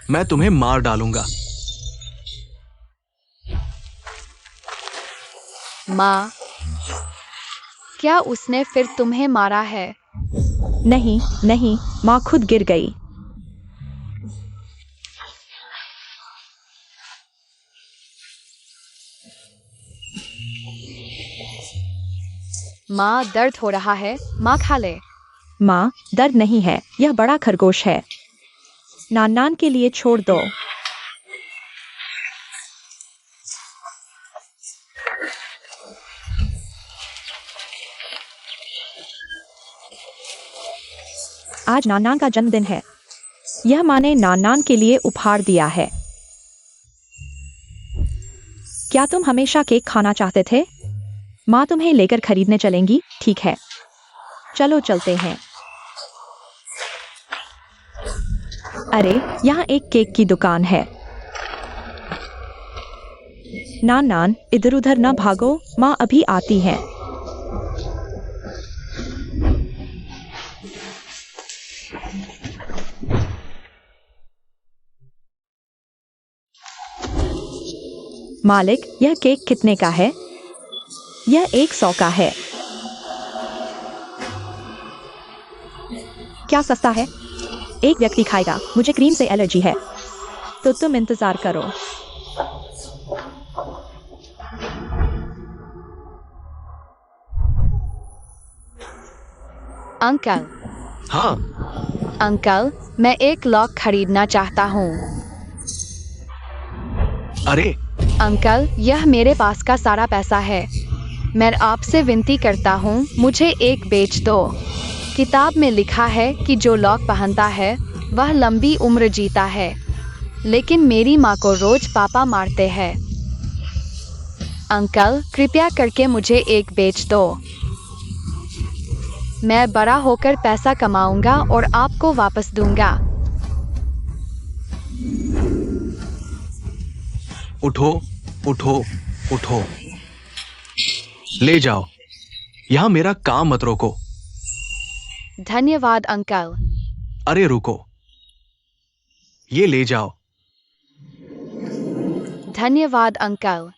मैं तुम्हें मार डालूंगा। माँ, क्या उसने फिर तुम्हें मारा है? नहीं नहीं, माँ खुद गिर गई। माँ, दर्द हो रहा है, माँ खा ले। माँ, दर्द नहीं है, यह बड़ा खरगोश है। नान नान के लिए छोड़ दो। आज नान नान का जन्मदिन है। यह माँ ने नान नान के लिए उपहार दिया है। क्या तुम हमेशा केक खाना चाहते थे? माँ तुम्हें लेकर खरीदने चलेंगी, ठीक है? चलो चलते हैं। अरे, यहाँ एक केक की दुकान है। नान नान, इधर उधर न भागो, माँ अभी आती है। मालिक, यह केक कितने का है? यह 100 का है। क्या सस्ता है? एक व्यक्ति खाएगा, मुझे क्रीम से एलर्जी है। तो तुम इंतजार करो। अंकल, हाँ, अंकल, मैं एक लॉक खरीदना चाहता हूँ। अरे अंकल, यह मेरे पास का सारा पैसा है। मैं आपसे विनती करता हूँ, मुझे एक बेच दो। किताब में लिखा है कि जो लॉक पहनता है वह लंबी उम्र जीता है, लेकिन मेरी माँ को रोज पापा मारते हैं। अंकल, कृपया करके मुझे एक बेच दो। मैं बड़ा होकर पैसा कमाऊंगा और आपको वापस दूंगा। उठो उठो उठो, ले जाओ। यहाँ मेरा काम मत रोको। धन्यवाद अंकल। अरे रुको, ये ले जाओ। धन्यवाद अंकल।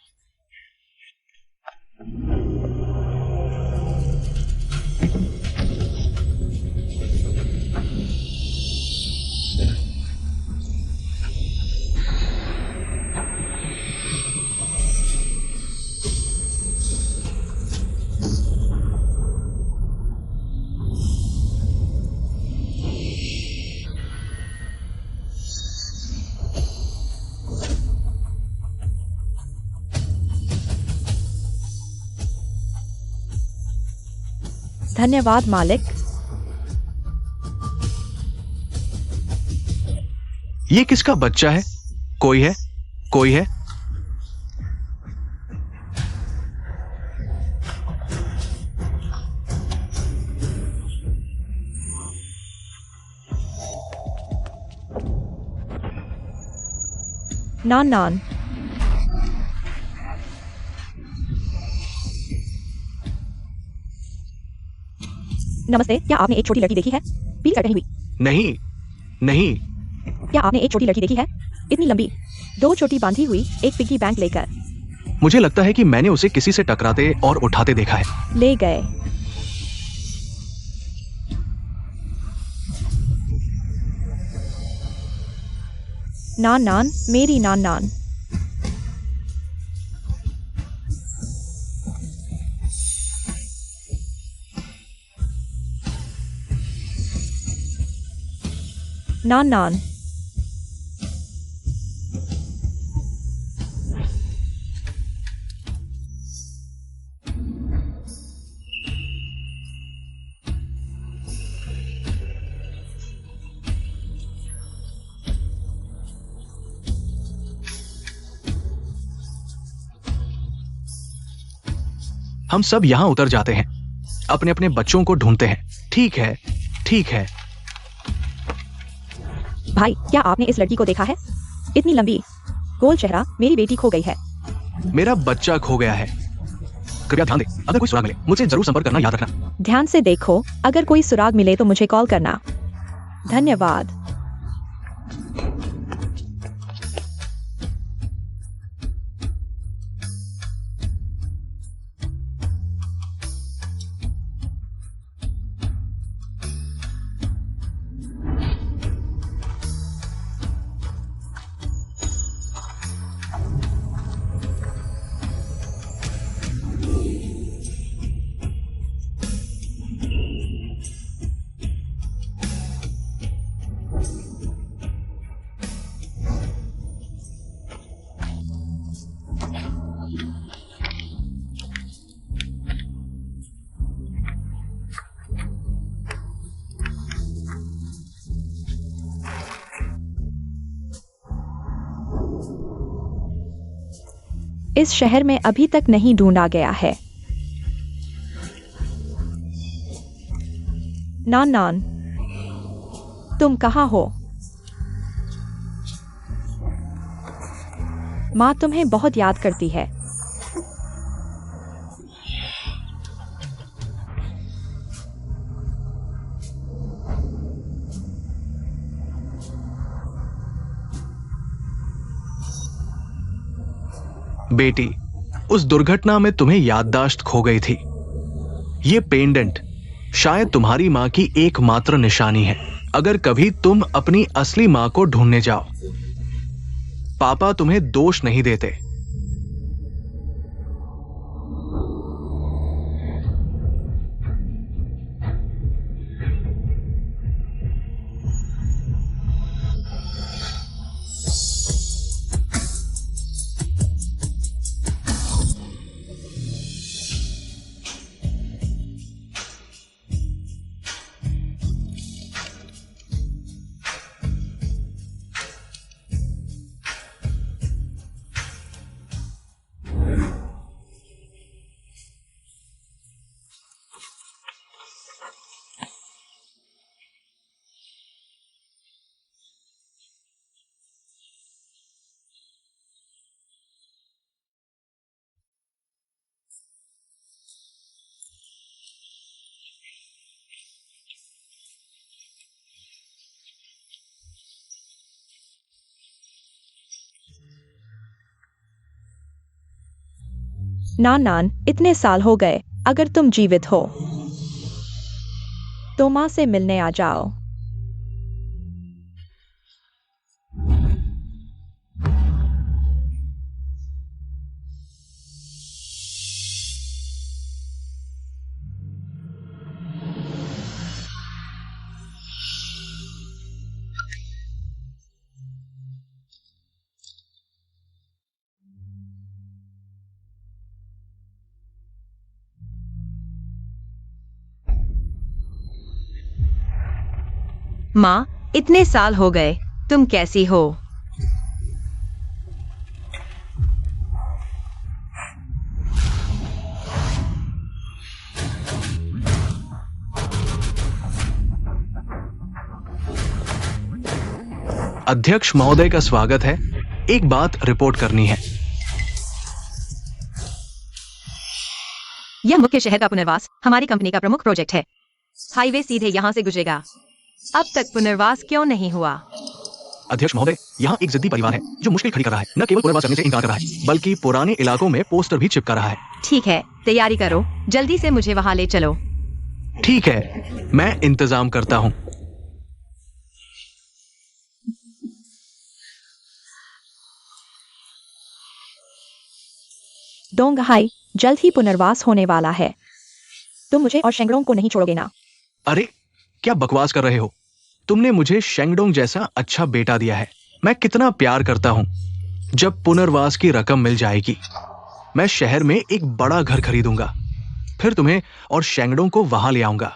धन्यवाद मालिक। ये किसका बच्चा है? कोई है? कोई है? नान नान, नमस्ते। क्या आपने एक छोटी लड़की देखी है? पीली शर्ट पहनी हुई। नहीं नहीं। क्या आपने एक छोटी लड़की देखी है? इतनी लंबी, 2 चोटी बांधी हुई, एक पिग्गी बैंक लेकर। मुझे लगता है कि मैंने उसे किसी से टकराते और उठाते देखा है। ले गए। नान नान, मेरी नान नान। नान नान, हम सब यहाँ उतर जाते हैं, अपने अपने बच्चों को ढूंढते हैं। ठीक है, ठीक है। भाई, क्या आपने इस लड़की को देखा है? इतनी लंबी, गोल चेहरा। मेरी बेटी खो गई है। मेरा बच्चा खो गया है। कृपया ध्यान दें, अगर कोई सुराग मिले मुझसे जरूर संपर्क करना याद रखना। ध्यान से देखो, अगर कोई सुराग मिले तो मुझे कॉल करना। धन्यवाद। इस शहर में अभी तक नहीं ढूंढा गया है। नान नान, तुम कहाँ हो? माँ तुम्हें बहुत याद करती है। बेटी, उस दुर्घटना में तुम्हें याददाश्त खो गई थी। ये पेंडेंट शायद तुम्हारी माँ की एकमात्र निशानी है। अगर कभी तुम अपनी असली माँ को ढूंढने जाओ, पापा तुम्हें दोष नहीं देते। नान नान, इतने साल हो गए। अगर तुम जीवित हो तो माँ से मिलने आ जाओ। माँ, इतने साल हो गए, तुम कैसी हो? अध्यक्ष महोदय का स्वागत है। एक बात रिपोर्ट करनी है। यह मुख्य शहर का पुनर्वास हमारी कंपनी का प्रमुख प्रोजेक्ट है। हाईवे सीधे यहाँ से गुजरेगा। अब तक पुनर्वास क्यों नहीं हुआ? अध्यक्ष महोदय, यहाँ एक जिद्दी परिवार है जो मुश्किल खड़ी कर रहा है। न केवल पुनर्वास करने से इनकार कर रहा है, बल्कि पुराने इलाकों में पोस्टर भी चिपका रहा है। ठीक है, तैयारी करो, जल्दी से मुझे वहाँ ले चलो। ठीक है, मैं इंतजाम करता हूँ। डोंगहाई, जल्द ही पुनर्वास होने वाला है। तुम मुझे और शेंगडोंग को नहीं छोड़ोगे ना? अरे, क्या बकवास कर रहे हो? तुमने मुझे शेंगडोंग जैसा अच्छा बेटा दिया है। मैं कितना प्यार करता हूँ। जब पुनर्वास की रकम मिल जाएगी, मैं शहर में एक बड़ा घर खरीदूंगा। फिर तुम्हें और शेंगडोंग को वहां ले आऊंगा।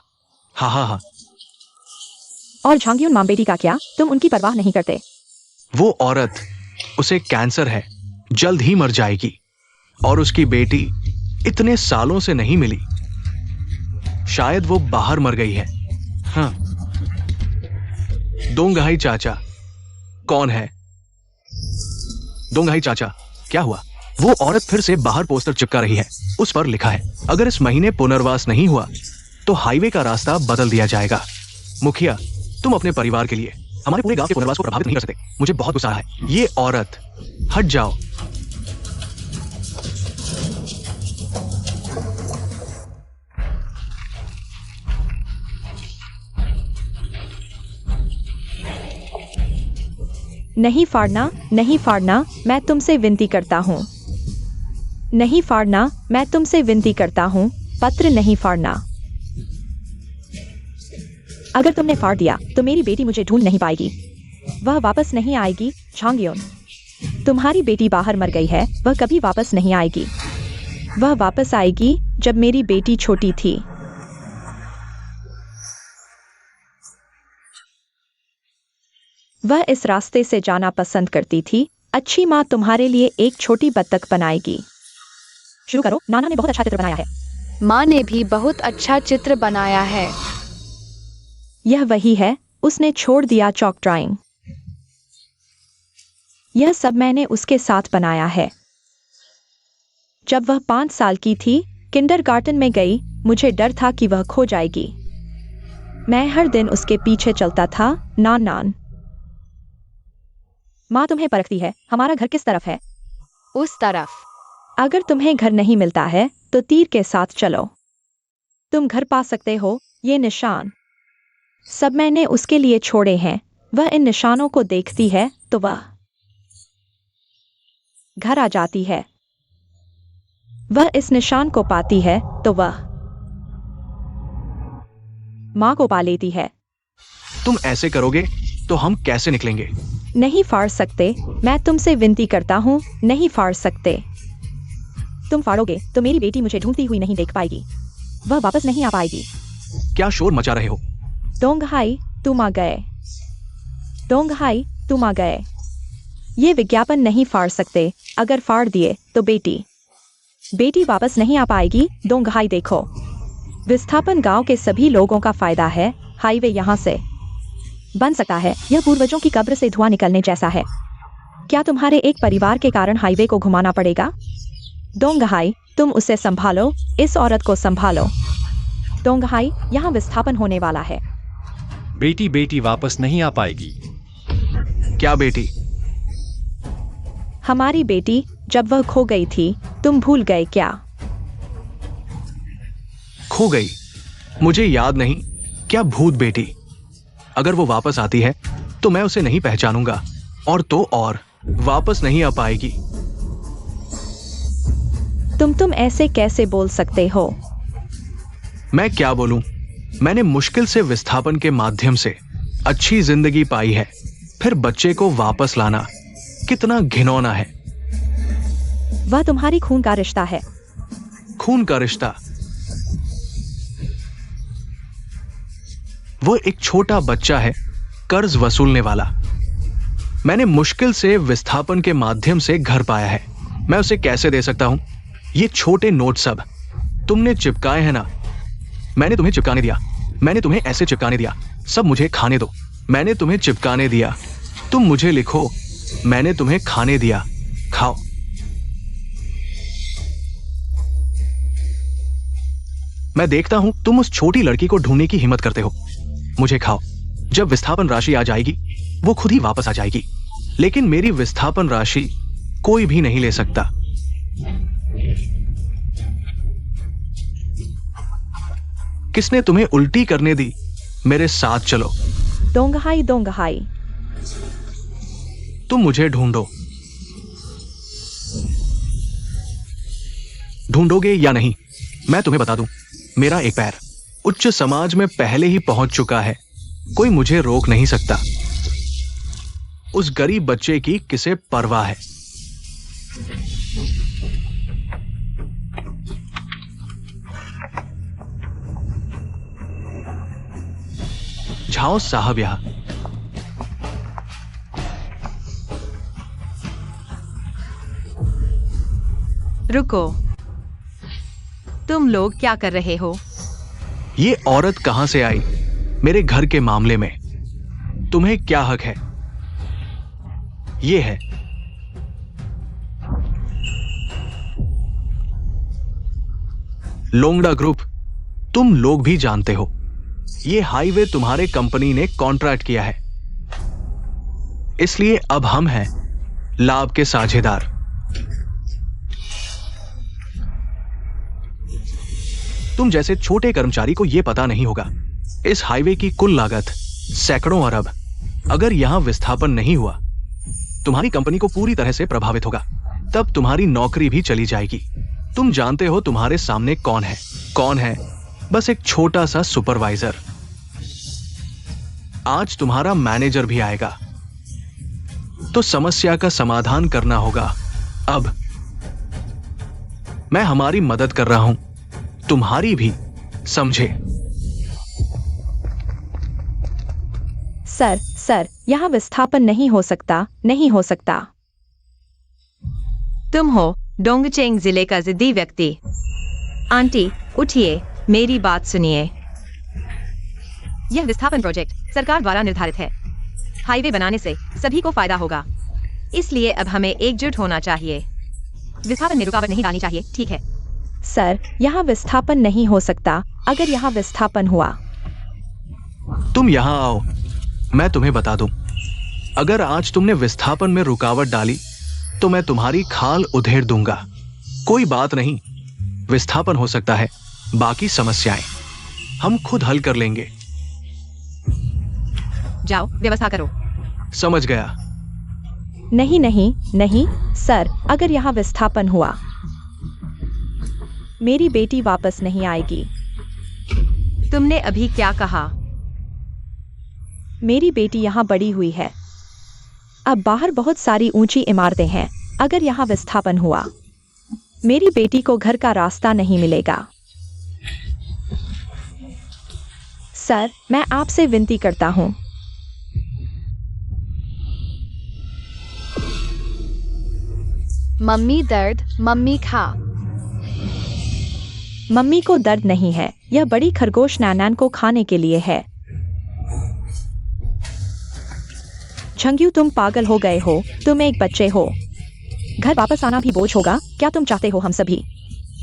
हाँ हाँ हाँ। और झांगियुन मामबेटी का क्या? तुम उनकी परवाह नहीं करते? वो औरत, उसे कैंसर है, जल्द ही मर जाएगी। और उसकी बेटी इतने सालों से नहीं मिली। शायद वो बाहर मर गई है। हाँ। दोंगहाई चाचा कौन है? दोंगहाई चाचा, क्या हुआ? वो औरत फिर से बाहर पोस्टर चिपका रही है। उस पर लिखा है, अगर इस महीने पुनर्वास नहीं हुआ तो हाईवे का रास्ता बदल दिया जाएगा। मुखिया, तुम अपने परिवार के लिए हमारे पूरे गांव के पुनर्वास को प्रभावित नहीं कर सकते। मुझे बहुत गुस्सा है। ये औरत, हट जाओ। नहीं फाड़ना, नहीं फाड़ना, मैं तुमसे विनती करता हूँ। नहीं फाड़ना, मैं तुमसे विनती करता हूँ। पत्र नहीं फाड़ना। अगर तुमने फाड़ दिया तो मेरी बेटी मुझे ढूंढ नहीं पाएगी। वह वापस नहीं आएगी। झांगियुन, तुम्हारी बेटी बाहर मर गई है। वह कभी वापस नहीं आएगी। वह वापस आएगी जब मेरी बेटी छोटी थी। वह इस रास्ते से जाना पसंद करती थी। अच्छी माँ तुम्हारे लिए एक छोटी बत्तख बनाएगी। शुरू करो, नाना ने बहुत अच्छा चित्र बनाया है। माँ ने भी बहुत अच्छा चित्र बनाया है। यह वही है, उसने छोड़ दिया चॉक ड्राइंग। यह सब मैंने उसके साथ बनाया है। जब वह 5 साल की थी, किंडरगार्टन में गई, मुझे डर था कि वह खो जाएगी। मैं हर दिन उसके पीछे चलता था, नान। माँ तुम्हें परखती है, हमारा घर किस तरफ है? उस तरफ। अगर तुम्हें घर नहीं मिलता है तो तीर के साथ चलो, तुम घर पा सकते हो। ये निशान सब मैंने उसके लिए छोड़े हैं। वह इन निशानों को देखती है तो वह घर आ जाती है। वह इस निशान को पाती है तो वह माँ को पा लेती है। तुम ऐसे करोगे तो हम कैसे निकलेंगे? नहीं फाड़ सकते, मैं तुमसे विनती करता हूँ, नहीं फाड़ सकते। तुम फाड़ोगे तो मेरी बेटी मुझे ढूंढती हुई नहीं देख पाएगी, वह वापस नहीं आ पाएगी। क्या शोर मचा रहे हो? दोंगहाई तुम आ गए, दोंगहाई तुम आ गए। ये विज्ञापन नहीं फाड़ सकते, अगर फाड़ दिए तो बेटी वापस नहीं आ पाएगी। दोंगहाई देखो, विस्थापन गांव के सभी लोगों का फायदा है। हाईवे यहाँ से बन सकता है, यह पूर्वजों की कब्र से धुआं निकलने जैसा है। क्या तुम्हारे एक परिवार के कारण हाईवे को घुमाना पड़ेगा? दोंगहाई तुम उसे संभालो, इस औरत को संभालो। दोंगहाई यहाँ विस्थापन होने वाला है। बेटी वापस नहीं आ पाएगी। क्या बेटी? हमारी बेटी, जब वह खो गई थी, तुम भूल गए क्या? खो गई? मुझे याद नहीं। क्या भूत बेटी? अगर वो वापस आती है तो मैं उसे नहीं पहचानूंगा, और तो और वापस नहीं आ पाएगी। तुम ऐसे कैसे बोल सकते हो? मैं क्या बोलूं? मैंने मुश्किल से विस्थापन के माध्यम से अच्छी जिंदगी पाई है, फिर बच्चे को वापस लाना कितना घिनौना है। वह तुम्हारी खून का रिश्ता है। खून का रिश्ता? वो एक छोटा बच्चा है, कर्ज वसूलने वाला। मैंने मुश्किल से विस्थापन के माध्यम से घर पाया है, मैं उसे कैसे दे सकता हूं? ये छोटे नोट सब तुमने चिपकाए हैं ना? मैंने तुम्हें चिपकाने दिया, मैंने तुम्हें ऐसे चिपकाने दिया। सब मुझे खाने दो, मैंने तुम्हें चिपकाने दिया। तुम मुझे लिखो, मैंने तुम्हें खाने दिया, खाओ। मैं देखता हूं तुम उस छोटी लड़की को ढूंढने की हिम्मत करते हो। मुझे खाओ। जब विस्थापन राशि आ जाएगी वो खुद ही वापस आ जाएगी, लेकिन मेरी विस्थापन राशि कोई भी नहीं ले सकता। किसने तुम्हें उल्टी करने दी? मेरे साथ चलो। दोंगहाई तुम मुझे ढूंढो। ढूंढोगे या नहीं मैं तुम्हें बता दूं, मेरा एक पैर उच्च समाज में पहले ही पहुंच चुका है, कोई मुझे रोक नहीं सकता। उस गरीब बच्चे की किसे परवाह है? झाओ साहब यहां। रुको, तुम लोग क्या कर रहे हो? ये औरत कहां से आई मेरे घर के मामले में? तुम्हें क्या हक है? ये है लोंगड़ा ग्रुप, तुम लोग भी जानते हो ये हाईवे तुम्हारे कंपनी ने कॉन्ट्रैक्ट किया है, इसलिए अब हम हैं लाभ के साझेदार। तुम जैसे छोटे कर्मचारी को यह पता नहीं होगा, इस हाईवे की कुल लागत सैकड़ों अरब। अगर यहां विस्थापन नहीं हुआ तुम्हारी कंपनी को पूरी तरह से प्रभावित होगा, तब तुम्हारी नौकरी भी चली जाएगी। तुम जानते हो तुम्हारे सामने कौन है? कौन है? बस एक छोटा सा सुपरवाइजर। आज तुम्हारा मैनेजर भी आएगा, तो समस्या का समाधान करना होगा। अब मैं हमारी मदद कर रहा हूं, तुम्हारी भी, समझे? सर, यहाँ विस्थापन नहीं हो सकता, नहीं हो सकता। तुम हो डोंगचेंग जिले का जिद्दी व्यक्ति। आंटी उठिए, मेरी बात सुनिए। यह विस्थापन प्रोजेक्ट सरकार द्वारा निर्धारित है। हाईवे बनाने से सभी को फायदा होगा, इसलिए अब हमें एकजुट होना चाहिए। विस्थापन में रुकावट नहीं डालनी चाहिए, ठीक है? सर, यहाँ विस्थापन नहीं हो सकता। अगर यहाँ विस्थापन हुआ, तुम यहाँ आओ, मैं तुम्हें बता दूं। अगर आज तुमने विस्थापन में रुकावट डाली तो मैं तुम्हारी खाल उधेड़ दूंगा। कोई बात नहीं, विस्थापन हो सकता है, बाकी समस्याएं हम खुद हल कर लेंगे। जाओ, व्यवस्था करो। समझ गया। नहीं नहीं नहीं सर, अगर यहाँ विस्थापन हुआ मेरी बेटी वापस नहीं आएगी। तुमने अभी क्या कहा? मेरी बेटी यहाँ बड़ी हुई है। अब बाहर बहुत सारी ऊंची इमारतें हैं। अगर यहाँ विस्थापन हुआ मेरी बेटी को घर का रास्ता नहीं मिलेगा। सर, मैं आपसे विनती करता हूँ। मम्मी दर्द, मम्मी खा। मम्मी को दर्द नहीं है, यह बड़ी खरगोश नानान को खाने के लिए है। झंग्यू, तुम पागल हो गए हो। तुम एक बच्चे हो। घर वापस आना भी बोझ होगा। क्या तुम चाहते हो हम सभी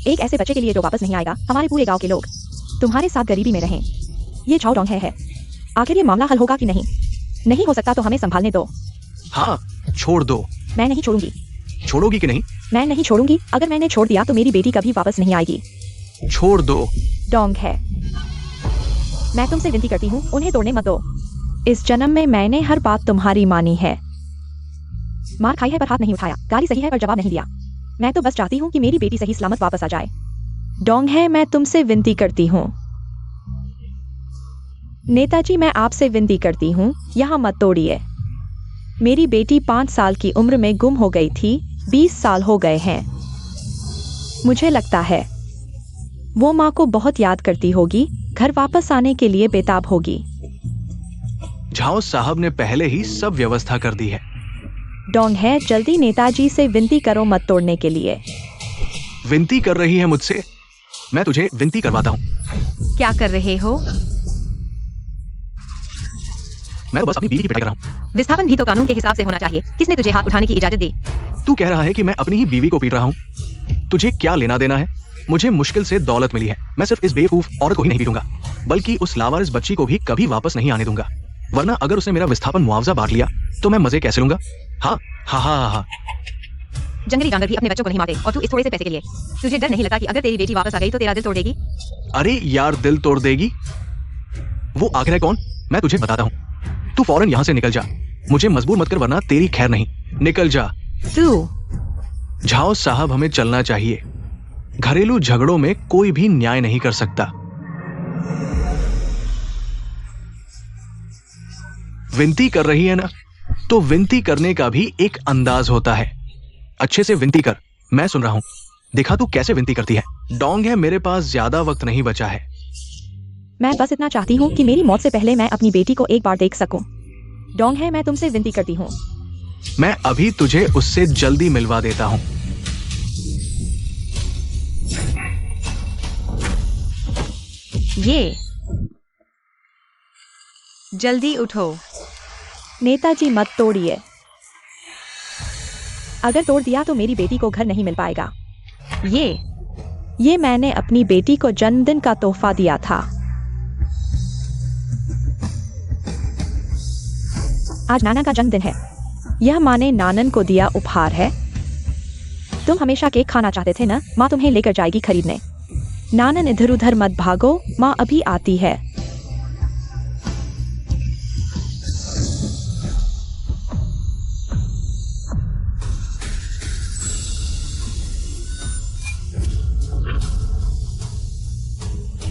एक ऐसे बच्चे के लिए जो वापस नहीं आएगा? हमारे पूरे गांव के लोग तुम्हारे साथ गरीबी में रहें। ये झाओडोंग है। आखिर ये मामला हल होगा कि नहीं? नहीं हो सकता तो हमें संभालने दो। हाँ, छोड़ दो। मैं नहीं छोड़ूंगी। छोड़ोगी कि नहीं? मैं नहीं छोड़ूंगी। अगर मैंने छोड़ दिया तो मेरी बेटी कभी वापस नहीं आएगी। छोड़ दो। डोंग है, मैं तुमसे विनती करती हूँ, उन्हें तोड़ने मत दो। इस जन्म में मैंने हर बात तुम्हारी मानी है। मार खाई है पर हाथ नहीं उठाया, गाली सही है पर जवाब नहीं दिया। मैं तो बस चाहती हूँ कि मेरी बेटी सही सलामत वापस आ जाए। डोंग है, मैं तुमसे विनती करती हूँ। नेताजी, मैं आपसे विनती करती हूँ, यहाँ मत तोड़िए। मेरी बेटी 5 साल की उम्र में गुम हो गई थी। 20 साल हो गए हैं। मुझे लगता है वो माँ को बहुत याद करती होगी, घर वापस आने के लिए बेताब होगी। झाओ साहब ने पहले ही सब व्यवस्था कर दी है। डोंग है, जल्दी नेताजी से विनती करो मत तोड़ने के लिए। विनती कर रही है मुझसे? मैं तुझे विनती करवाता हूँ। क्या कर रहे हो? मैं तो बस अपनी बीवी की पिटाई कर रहा हूँ। विस्थापन भी तो कानून के हिसाब से होना चाहिए। किसने तुझे हाथ उठाने की इजाजत दी? तू कह रहा है कि मैं अपनी ही बीवी को पीट रहा हूँ। तुझे क्या लेना देना है? मुझे मुश्किल से दौलत मिली है। मैं सिर्फ इस बेवकूफ औरत को ही नहीं पीटूंगा, बल्कि उस लावारिस बच्ची को भी कभी वापस नहीं आने दूंगा। वरना अगर उसने मेरा विस्थापन मुआवजा बांट लिया तो मैं मजे कैसे लूंगा? हाँ हाँ हाँ हाँ। जंगली जानवर भी अपने बच्चों को नहीं मारते, और तू इस थोड़े से पैसे के लिए। तुझे डर नहीं लगता कि अगर तेरी बेटी वापस आ गई तो तेरा दिल तोड़ देगी? अरे यार, दिल तोड़ देगी? वो आखिर है कौन? मैं तुझे बताता हूँ। तू फौरन यहाँ से निकल जा। मुझे मजबूर मत कर, वरना तेरी खैर नहीं। निकल जा। तू झाओ साहब, हमें चलना चाहिए। घरेलू झगड़ों में कोई भी न्याय नहीं कर सकता। विनती कर रही है ना, तो विनती करने का भी एक अंदाज होता है। अच्छे से विनती कर, मैं सुन रहा हूं। दिखा तू कैसे विनती करती है। डोंग है, मेरे पास ज्यादा वक्त नहीं बचा है। मैं बस इतना चाहती हूँ कि मेरी मौत से पहले मैं अपनी बेटी को एक बार देख सकूं। डोंग है, मैं तुमसे विनती करती हूँ। मैं अभी तुझे उससे जल्दी मिलवा देता हूं। ये जल्दी उठो। नेताजी, मत तोड़िए। अगर तोड़ दिया तो मेरी बेटी को घर नहीं मिल पाएगा। ये मैंने अपनी बेटी को जन्मदिन का तोहफा दिया था। आज नाना का जन्मदिन है। यह माँ ने नानन को दिया उपहार है। तुम हमेशा केक खाना चाहते थे ना? माँ तुम्हें लेकर जाएगी खरीदने। नानन, इधर उधर मत भागो, माँ अभी आती है।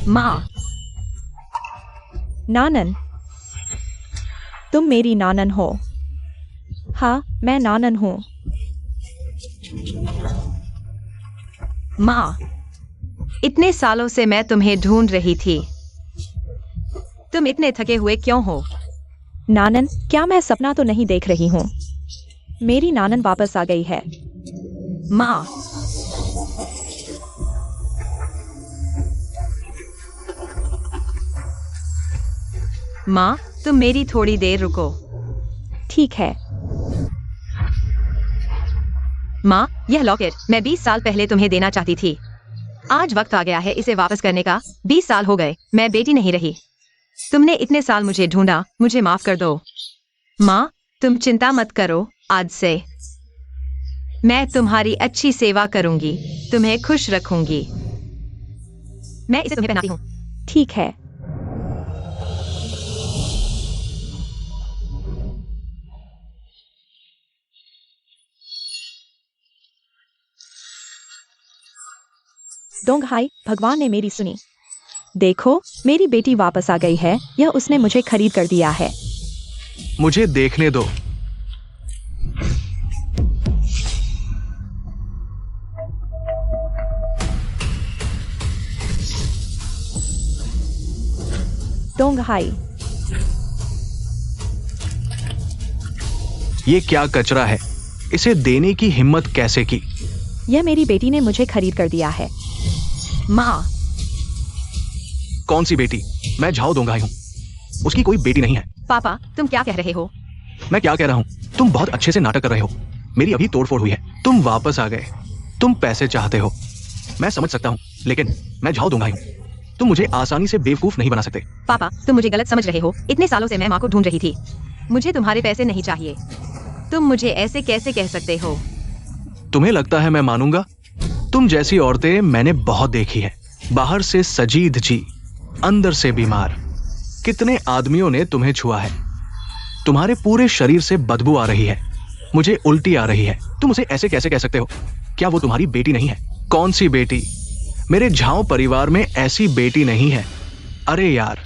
माँ, नानन, तुम मेरी नानन हो। हाँ, मैं नानन हूँ। माँ, इतने सालों से मैं तुम्हें ढूंढ रही थी। तुम इतने थके हुए क्यों हो? नानन, क्या मैं सपना तो नहीं देख रही हूँ? मेरी नानन वापस आ गई है। माँ, माँ, तुम मेरी थोड़ी देर रुको। ठीक है। माँ, यह लॉकेट मैं 20 साल पहले तुम्हें देना चाहती थी। आज वक्त आ गया है इसे वापस करने का। 20 साल हो गए, मैं बेटी नहीं रही। तुमने इतने साल मुझे ढूंढा, मुझे माफ कर दो। माँ, तुम चिंता मत करो, आज से मैं तुम्हारी अच्छी सेवा करूंगी, तुम्हें खुश रखूंगी। मैं इसे तुम्हें पहनाती हूँ। ठीक है। डोंगहाई, भगवान ने मेरी सुनी। देखो, मेरी बेटी वापस आ गई है। यह उसने मुझे खरीद कर दिया है। मुझे देखने दो। डोंगहाई, ये क्या कचरा है? इसे देने की हिम्मत कैसे की? यह मेरी बेटी ने मुझे खरीद कर दिया है। माँ, कौन सी बेटी? मैं झाओ दोंगाई हूँ, उसकी कोई बेटी नहीं है। पापा, तुम क्या कह रहे हो? मैं क्या कह रहा हूँ? तुम बहुत अच्छे से नाटक कर रहे हो। मेरी अभी तोड़फोड़ हुई है, तुम वापस आ गए। तुम पैसे चाहते हो, मैं समझ सकता हूँ, लेकिन मैं झाओ दोंगाई हूँ। तुम मुझे आसानी से बेवकूफ नहीं बना सकते। पापा, तुम मुझे गलत समझ रहे हो। इतने सालों से मैं माँ को ढूंढ रही थी। मुझे तुम्हारे पैसे नहीं चाहिए। तुम मुझे ऐसे कैसे कह सकते हो? तुम्हें लगता है मैं मानूंगा? तुम जैसी औरतें मैंने बहुत देखी है, बाहर से सजी धजी, अंदर से बीमार। कितने आदमियों ने तुम्हें छुआ है। तुम्हारे पूरे शरीर से बदबू आ रही है, मुझे उल्टी आ रही है। तुम उसे ऐसे कैसे कह सकते हो? क्या वो तुम्हारी बेटी नहीं है? कौन सी बेटी? मेरे झाओ परिवार में ऐसी बेटी नहीं है। अरे यार,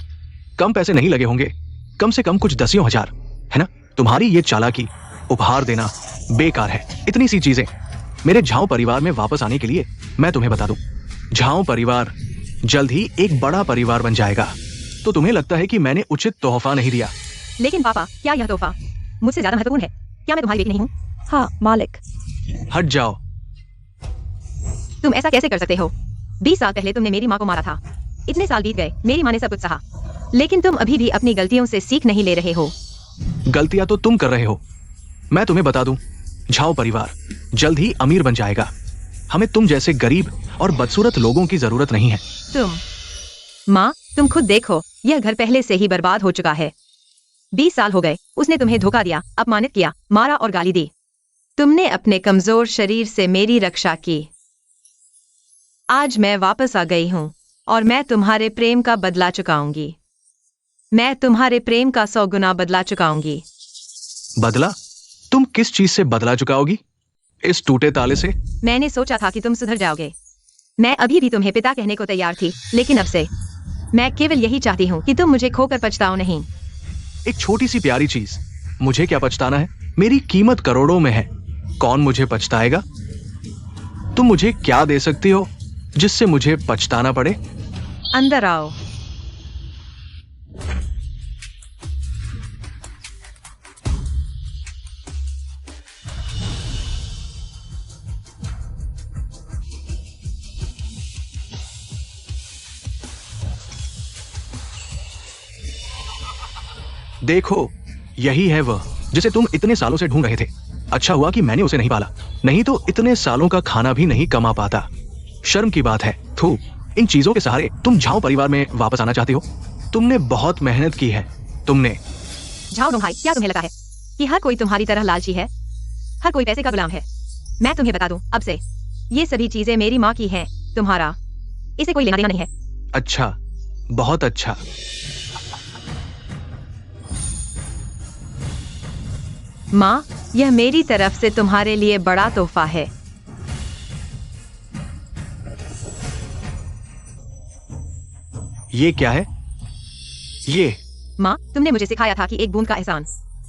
कम पैसे नहीं लगे होंगे, कम से कम कुछ दसियों हजार, है ना? तुम्हारी ये चालाकी, उपहार देना बेकार है। इतनी सी चीजें मेरे झाओ परिवार में वापस आने के लिए मैं तुम्हें बता दूं, झाओ परिवार जल्द ही एक बड़ा परिवार बन जाएगा। तो तुम्हें लगता है कि मैंने उचित तोहफा नहीं दिया? लेकिन पापा, क्या यह तोहफा मुझसे ज्यादा महत्वपूर्ण है? क्या मैं तुम्हारी बेटी नहीं हूँ? हाँ मालिक। हट जाओ। तुम ऐसा कैसे कर सकते हो? 20 साल पहले तुमने मेरी माँ को मारा था। इतने साल बीत गए, मेरी माँ ने सब कुछ सहा, लेकिन तुम अभी भी अपनी गलतियों से सीख नहीं ले रहे हो। गलतियां तो तुम कर रहे हो। मैं तुम्हें बता दूं, झाओ परिवार जल्द ही अमीर बन जाएगा। हमें तुम जैसे गरीब और बदसूरत लोगों की जरूरत नहीं है। माँ, तुम खुद देखो, यह घर पहले से ही बर्बाद हो चुका है। 20 साल हो गए, उसने तुम्हें धोखा दिया, अपमानित किया, मारा और गाली दी। तुमने अपने कमजोर शरीर से मेरी रक्षा की। आज मैं वापस आ गई हूँ और मैं तुम्हारे प्रेम का बदला चुकाऊंगी। मैं तुम्हारे प्रेम का 100 गुना बदला चुकाऊंगी। बदला? तुम किस चीज से बदला चुकाओगी? इस टूटे ताले से? मैंने सोचा था कि तुम सुधर जाओगे। मैं अभी भी तुम्हें पिता कहने को तैयार थी, लेकिन अब से मैं केवल यही चाहती हूँ कि तुम मुझे खोकर पछताओ नहीं। एक छोटी सी प्यारी चीज, मुझे क्या पछताना है? मेरी कीमत करोड़ों में है, कौन मुझे पछताएगा? तुम मुझे क्या दे सकती हो जिससे मुझे पछताना पड़े? अंदर आओ। देखो, यही है वह जिसे तुम इतने सालों से ढूंढ रहे थे। अच्छा हुआ कि मैंने उसे नहीं पाला, नहीं तो इतने सालों का खाना भी नहीं कमा पाता। शर्म की बात है। थू, इन चीजों के सहारे तुम झाओ परिवार में वापस आना चाहती हो? तुमने बहुत मेहनत की है। तुमने झाओ डोंगहाई, क्या तुम्हें लगा है कि हर कोई तुम्हारी तरह लालची है? हर कोई पैसे का गुलाम है। मैं तुम्हें बता दूं, अब से ये सभी चीजें मेरी माँ की हैं, तुम्हारा इसे कोई लेना देना नहीं है। अच्छा, बहुत अच्छा। माँ, यह मेरी तरफ से तुम्हारे लिए बड़ा तोहफा है। ये क्या है? ये माँ, तुमने मुझे सिखाया था कि एक बूंद का एहसान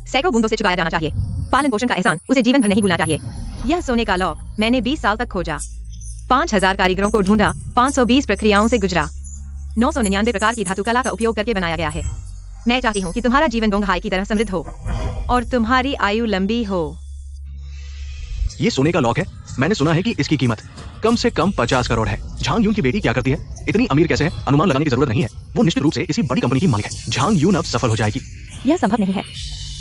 सैकड़ों बूंदों से चुकाया जाना चाहिए। पालन पोषण का एहसान उसे जीवन भर नहीं भूलना चाहिए। यह सोने का लॉक मैंने 20 साल तक खोजा, 5000 कारीगरों को ढूंढा, 520 प्रक्रियाओं से गुजरा, 999 प्रकार की धातु कला का उपयोग करके बनाया गया है। मैं चाहती हूँ कि तुम्हारा जीवन डोंगहाई की तरह समृद्ध हो और तुम्हारी आयु लंबी हो। ये सोने का लॉक है। मैंने सुना है कि इसकी कीमत कम से कम 50 करोड़ है। झांग यून की बेटी क्या करती है, इतनी अमीर कैसे है, अनुमान लगाने की जरूरत नहीं है। वो निश्चित रूप से किसी बड़ी कंपनी की मालिक है। झांग यून अब सफल हो जाएगी। यह संभव नहीं है।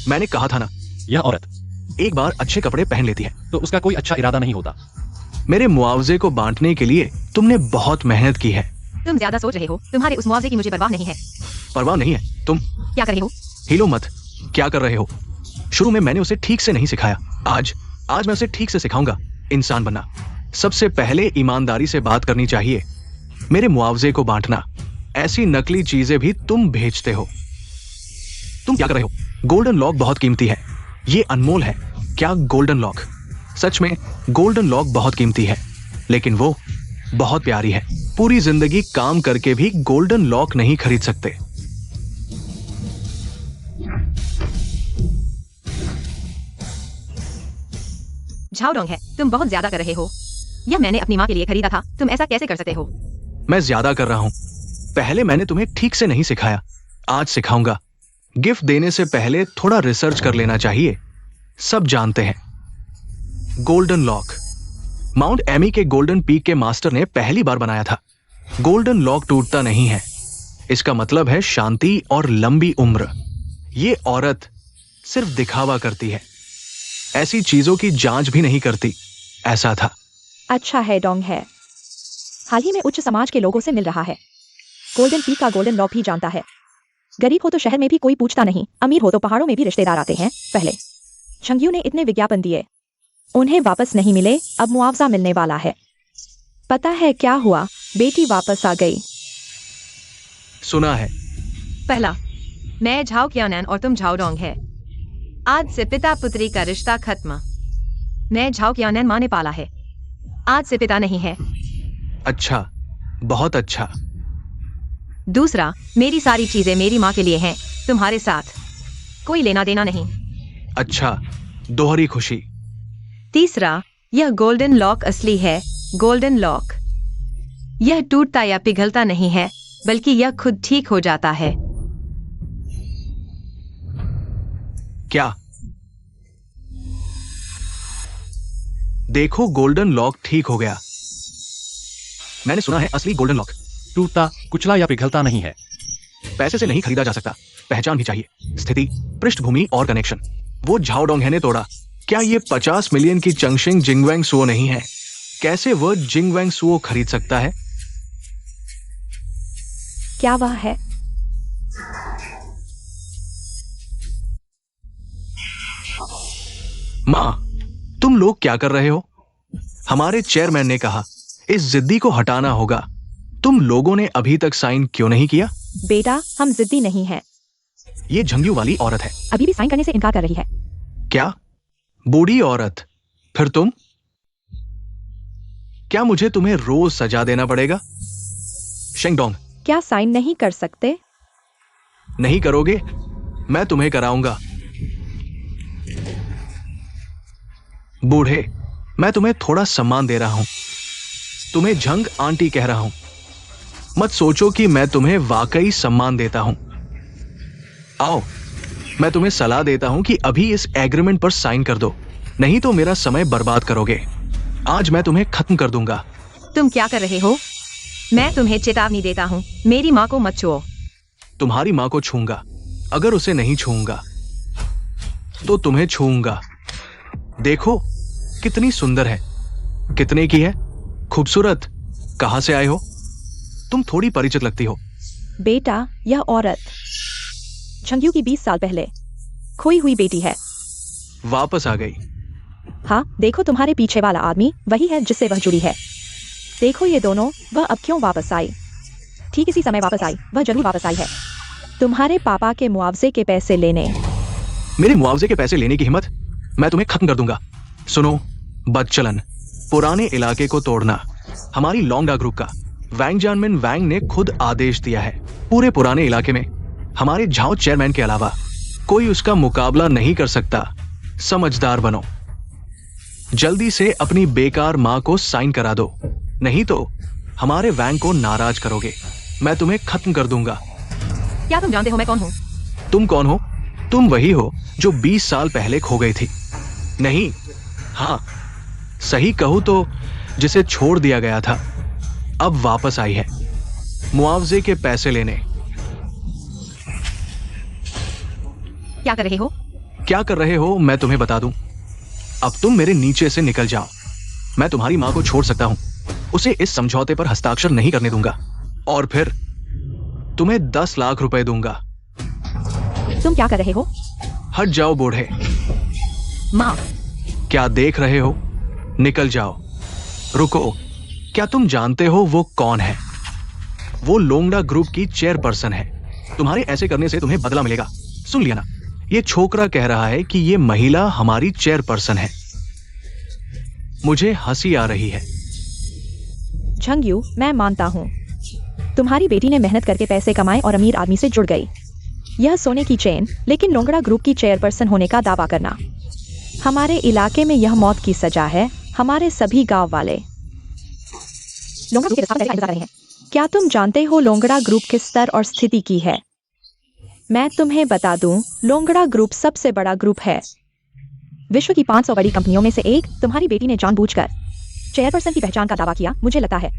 मैंने कहा था ना, यह औरत एक बार अच्छे कपड़े पहन लेती है तो उसका कोई अच्छा इरादा नहीं होता। मेरे मुआवजे को बांटने के लिए तुमने बहुत मेहनत की है। तुम ज्यादा सोच रहे हो, तुम्हारे उस मुआवजे की मुझे परवाह नहीं है। परवाह नहीं है? तुम क्या कर रहे हो? हिलो मत। क्या कर रहे हो? शुरू में मैंने उसे ठीक से नहीं सिखाया। आज मैं उसे ठीक से सिखाऊंगा इंसान बनना। सबसे पहले ईमानदारी से बात करनी चाहिए। मेरे मुआवजे को बांटना। ऐसी नकली चीजें भी तुम भेजते हो। तुम क्या कर रहे हो? गोल्डन लॉक बहुत कीमती है, ये अनमोल है। क्या गोल्डन लॉक? सच में गोल्डन लॉक बहुत कीमती है, लेकिन वो बहुत प्यारी है। पूरी जिंदगी काम करके भी गोल्डन लॉक नहीं खरीद सकते। झाओडोंग है, तुम बहुत ज्यादा कर रहे हो। यह मैंने अपनी माँ के लिए खरीदा था, तुम ऐसा कैसे कर सकते हो? मैं ज्यादा कर रहा हूं। पहले मैंने तुम्हें ठीक से नहीं सिखाया, आज सिखाऊंगा। गिफ्ट देने से पहले थोड़ा रिसर्च कर लेना चाहिए। सब जानते हैं गोल्डन लॉक माउंट एमी के गोल्डन पीक के मास्टर ने पहली बार बनाया था। गोल्डन लॉक टूटता नहीं है, इसका मतलब है शांति और लंबी उम्र। ये औरत सिर्फ दिखावा करती है, ऐसी चीजों की जांच भी नहीं करती। ऐसा था। अच्छा है, डोंग है। हाल ही में उच्च समाज के लोगों से मिल रहा है। गोल्डन पीक का गोल्डन लॉक भी जानता है। गरीब हो तो शहर में भी कोई पूछता नहीं, अमीर हो तो पहाड़ों में भी रिश्तेदार आते हैं। पहले छंग्यू ने इतने विज्ञापन दिए, उन्हें वापस नहीं मिले, अब मुआवजा मिलने वाला है। पता है क्या हुआ? बेटी वापस आ गई। सुना है। पहला, मैं झाओ क्यानन और तुम झाओडोंग है। आज से पिता पुत्री का रिश्ता खत्म। मैं झाओ क्यानन माँ ने पाला है, आज से पिता नहीं है। अच्छा, बहुत अच्छा। दूसरा, मेरी सारी चीजें मेरी माँ के लिए हैं, तुम्हारे साथ कोई लेना देना नहीं। अच्छा, दोहरी खुशी। तीसरा, यह गोल्डन लॉक असली है। गोल्डन लॉक यह टूटता या पिघलता नहीं है, बल्कि यह खुद ठीक हो जाता है। क्या? देखो, गोल्डन लॉक ठीक हो गया। मैंने सुना है असली गोल्डन लॉक टूटता, कुचला या पिघलता नहीं है। पैसे से नहीं खरीदा जा सकता, पहचान भी चाहिए, स्थिति, पृष्ठभूमि और कनेक्शन। वो झाओडोंग है ने तोड़ा। क्या ये 50 मिलियन की चंगशिंग जिंगवेंग सुओ नहीं है? कैसे वह जिंगवेंग सुओ खरीद सकता है? क्या वह है? माँ, तुम लोग क्या कर रहे हो? हमारे चेयरमैन ने कहा इस जिद्दी को हटाना होगा। तुम लोगों ने अभी तक साइन क्यों नहीं किया? बेटा, हम जिद्दी नहीं हैं। ये झंगियों वाली औरत है। अभी भी साइन करने से इनकार कर रही है। क्या? बूढ़ी औरत? फिर तुम? क्या मुझे तुम्हें रोज सजा देना पड़ेगा? शेंगडोंग, क्या साइन नहीं कर सकते? नहीं करोगे? मैं तुम्हें कराऊंगा। बूढ़े, मैं तुम्हें थोड़ा सम्मान दे रहा हूं। तुम्हें झंग आंटी कह रहा हूं। मत सोचो कि मैं तुम्हें वाकई सम्मान देता हूं। आओ, मैं तुम्हें सलाह देता हूं कि अभी इस एग्रीमेंट पर साइन कर दो, नहीं तो मेरा समय बर्बाद करोगे। आज मैं तुम्हें खत्म कर दूंगा। तुम क्या कर रहे हो? मैं तुम्हें चेतावनी देता हूँ, मेरी माँ को मत छुओ। तुम्हारी माँ को छूंगा, अगर उसे नहीं छूंगा तो तुम्हें छूंगा। देखो कितनी सुंदर है। कितने की है? खूबसूरत। कहां से आए हो? तुम थोड़ी परिचित लगती हो। बेटा, यह औरत छंग्यू की 20 साल पहले खोई हुई बेटी है। वापस आ गई। हाँ, देखो तुम्हारे पीछे वाला आदमी वही है जिससे वह जुड़ी है। देखो ये दोनों, वह अब क्यों वापस आई? ठीक इसी समय वापस आई, वह जरूर वापस आई है तुम्हारे पापा के मुआवजे के पैसे लेने। मेरे मुआवजे के पैसे लेने की हिम्मत? मैं तुम्हें खत्म कर दूंगा। सुनो, बदचलन, पुराने इलाके को तोड़ना हमारी लोंगडा ग्रुप का वैंग जानमिन वैंग ने खुद आदेश दिया है। पूरे पुराने इलाके में हमारे झाओ चेयरमैन के अलावा कोई उसका मुकाबला नहीं कर सकता। समझदार बनो। जल्दी से अपनी बेकार माँ को साइन करा दो, नहीं तो हमारे वैंग को नाराज करोगे। मैं तुम्हें खत्म कर दूंगा। क्या तुम जानते हो मैं कौन हूँ? तुम कौन हो? तुम वही हो जो 20 साल पहले खो गई थी। नहीं, हाँ, सही कहूं तो जिसे छोड़ दिया गया था, अब वापस आई है मुआवजे के पैसे लेने। क्या कर रहे हो? क्या कर रहे हो मैं तुम्हें बता दूं। अब तुम मेरे नीचे से निकल जाओ। मैं तुम्हारी मां को छोड़ सकता हूं, उसे इस समझौते पर हस्ताक्षर नहीं करने दूंगा, और फिर तुम्हें 10 लाख रुपए दूंगा। तुम क्या कर रहे हो? हट जाओ बूढ़े। माँ, क्या देख रहे हो? निकल जाओ। रुको, क्या तुम जानते हो वो कौन है? वो लोंगड़ा ग्रुप की चेयरपर्सन है। तुम्हारे ऐसे करने से तुम्हें बदला मिलेगा। सुन लिया ना, ये छोकरा कह रहा है कि ये महिला हमारी चेयरपर्सन है। मुझे हंसी आ रही है। झंगयू, मैं मानता हूँ तुम्हारी बेटी ने मेहनत करके पैसे कमाए और अमीर आदमी से जुड़ गई। यह सोने की चेन, लेकिन लोंगड़ा ग्रुप की चेयरपर्सन होने का दावा करना। हमारे इलाके में यह मौत की सजा है। हमारे सभी गांव वाले लोंगड़ा ग्रुप के विस्थापन का इंतजार कर रहे हैं। क्या तुम जानते हो लोंगड़ा ग्रुप किस स्तर और स्थिति की है? मैं तुम्हें बता दूं, लोंगड़ा ग्रुप सबसे बड़ा ग्रुप है। विश्व की 500 बड़ी कंपनियों में से एक। तुम्हारी बेटी ने जानबूझकर चेयरपर्सन की पहचान का दावा किया। मुझे लगता है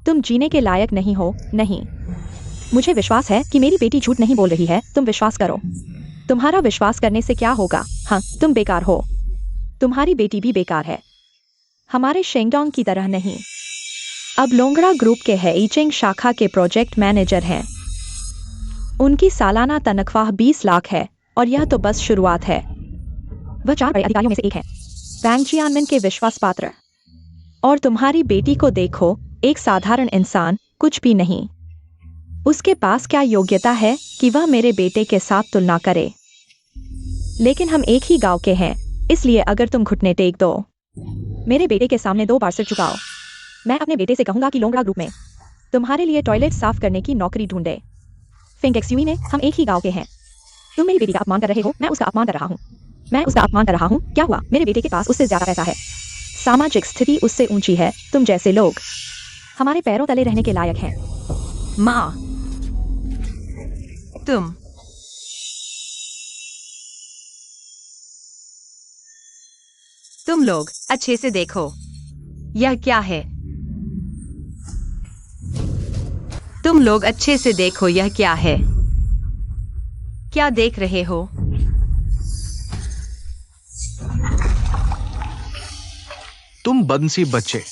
तुम जीने के लायक नहीं हो। नहीं, मुझे विश्वास है कि मेरी बेटी झूठ नहीं बोल रही है। तुम विश्वास करो। तुम्हारा विश्वास करने से क्या होगा? हाँ, तुम बेकार हो। तुम्हारी बेटी भी बेकार है, हमारे शेंगडोंग की तरह नहीं। अब लोंगड़ा ग्रुप के हेइचेंग शाखा के प्रोजेक्ट मैनेजर हैं। उनकी सालाना तनख्वाह 20 लाख है, और यह तो बस शुरुआत है। वह 4 बड़े अधिकारियों में से एक है, वैंग जियानमिन के विश्वास पात्र। और तुम्हारी बेटी को देखो, एक साधारण इंसान, कुछ भी नहीं। उसके पास क्या योग्यता है कि वह मेरे बेटे के साथ तुलना करे? लेकिन हम एक ही गांव के हैं, इसलिए अगर तुम घुटने टेक दो, मेरे बेटे के सामने 2 बार सिर झुकाओ, मैं अपने बेटे से कहूंगा कि लोंगड़ा ग्रुप में तुम्हारे लिए टॉयलेट साफ करने की नौकरी ढूंढे। फिंगेक्सुई में हम एक ही गांव के हैं। तुम मेरी बेटी का अपमान कर रहे हो। मैं उसका अपमान कर रहा हूँ। मैं उसका अपमान कर रहा हूँ। क्या हुआ? मेरे बेटे के पास उससे ज्यादा पैसा है, सामाजिक स्थिति उससे ऊंची है। तुम जैसे लोग हमारे पैरों तले रहने के लायक हैं। माँ, तुम लोग अच्छे से देखो, यह क्या है? तुम लोग अच्छे से देखो, यह क्या है? क्या देख रहे हो? तुम बदनसीब बच्चे,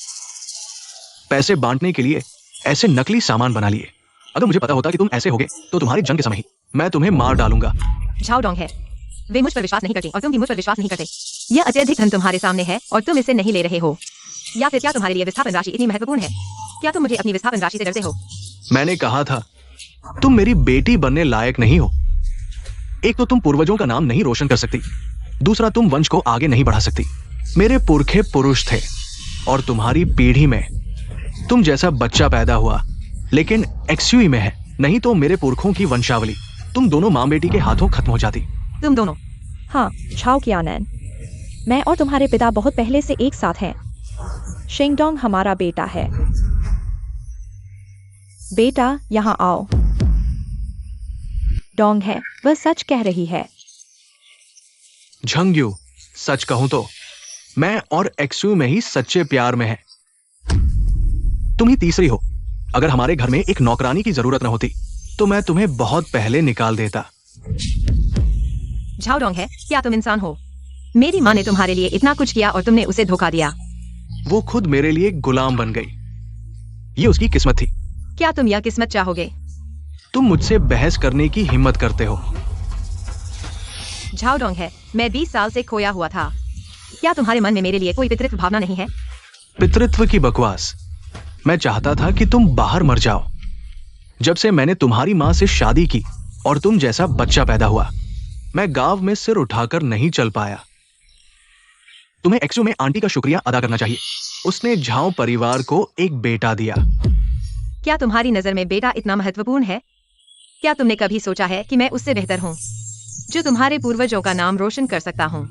पैसे बांटने के लिए ऐसे नकली सामान बना लिए। अगर मुझे पता होता कि तुम ऐसे होगे तो तुम्हारी जंग के समय ही मैं तुम्हें मार डालूंगा। झाओडोंग है, वे मुझ पर विश्वास नहीं करते और तुम भी मुझ पर विश्वास नहीं करते। यह अत्यधिक धन तुम्हारे सामने है और तुम इसे नहीं ले रहे हो। या फिर क्या तुम्हारे लिए विस्थापन राशि इतनी महत्वपूर्ण है? क्या तुम मुझे अपनी विस्थापन राशि से डरते हो? मैंने कहा था तुम मेरी बेटी बनने लायक नहीं हो। एक तो तुम पूर्वजों का नाम नहीं रोशन कर सकती, दूसरा तुम वंश को आगे नहीं बढ़ा सकती। मेरे पुरखे पुरुष थे और तुम्हारी पीढ़ी में तुम जैसा बच्चा पैदा हुआ, लेकिन एक्सयूई में है। नहीं तो मेरे पुरखों की वंशावली तुम दोनों मां बेटी के हाथों खत्म हो जाती। तुम दोनों? हाँ, छाओ कियानन, मैं और तुम्हारे पिता बहुत पहले से एक साथ हैं। शेंगडोंग हमारा बेटा है। बेटा, यहाँ आओ। डोंग है, वह सच कह रही है। झंगयू, सच कहूं तो मैं और एक्सयू में ही सच्चे प्यार में है। तुम ही तीसरी हो। अगर हमारे घर में एक नौकरानी की जरूरत न होती तो मैं तुम्हें बहुत पहले निकाल देता। झाओडोंग है, क्या तुम इंसान हो? मेरी माँ ने तुम्हारे लिए इतना कुछ किया और तुमने उसे धोखा दिया। वो खुद मेरे लिए गुलाम बन गई। ये उसकी किस्मत थी। क्या तुम यह किस्मत चाहोगे? तुम मुझसे बहस करने की हिम्मत करते हो। झाओडोंग है, मैं 20 साल से खोया हुआ था। क्या तुम्हारे मन में मेरे लिए कोई पितृत्व भावना नहीं है? पितृत्व की बकवास। मैं चाहता था कि तुम बाहर मर जाओ। जब से मैंने तुम्हारी मां से शादी की और तुम जैसा बच्चा पैदा हुआ, मैं गांव में सिर उठाकर नहीं चल पाया। तुम्हें एक्सू में आंटी का शुक्रिया अदा करना चाहिए। उसने झाओ परिवार को एक बेटा दिया। क्या तुम्हारी नजर में बेटा इतना महत्वपूर्ण है? क्या तुमने कभी सोचा है कि मैं उससे बेहतर हूँ, जो तुम्हारे पूर्वजों का नाम रोशन कर सकता हूँ?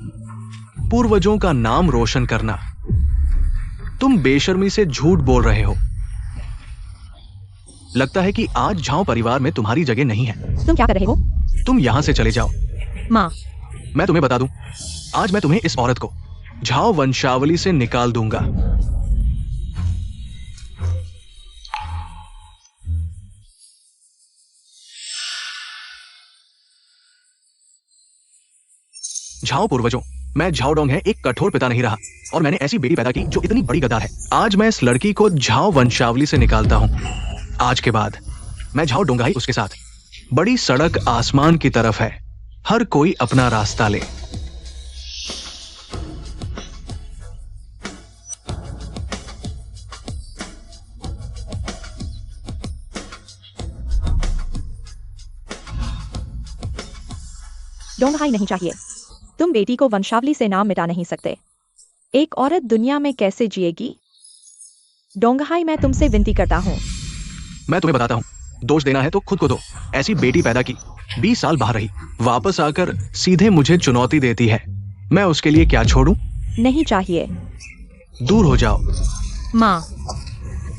पूर्वजों का नाम रोशन करना? तुम बेशर्मी से झूठ बोल रहे हो। लगता है कि आज झाओ परिवार में तुम्हारी जगह नहीं है। तुम क्या कर रहे हो? तुम यहां से चले जाओ। माँ, मैं तुम्हें बता दूं, आज मैं तुम्हें इस औरत को झाओ वंशावली से निकाल दूंगा। झाओ पूर्वजों, मैं झाओडोंग है एक कठोर पिता नहीं रहा और मैंने ऐसी बेटी पैदा की जो इतनी बड़ी गद्दार है। आज मैं इस लड़की को झाओ वंशावली से निकालता हूँ। आज के बाद मैं झाओ डोंगाई उसके साथ। बड़ी सड़क आसमान की तरफ है, हर कोई अपना रास्ता ले। डोंगहाई नहीं चाहिए। तुम बेटी को वंशावली से नाम मिटा नहीं सकते। एक औरत दुनिया में कैसे जिएगी? डोंगहाई, मैं तुमसे विनती करता हूँ। मैं तुम्हें बताता हूँ, दोष देना है तो खुद को दो। ऐसी बेटी पैदा की, 20 साल बाहर रही, वापस आकर सीधे मुझे चुनौती देती है। मैं उसके लिए क्या छोड़ूं? नहीं चाहिए। दूर हो जाओ। माँ,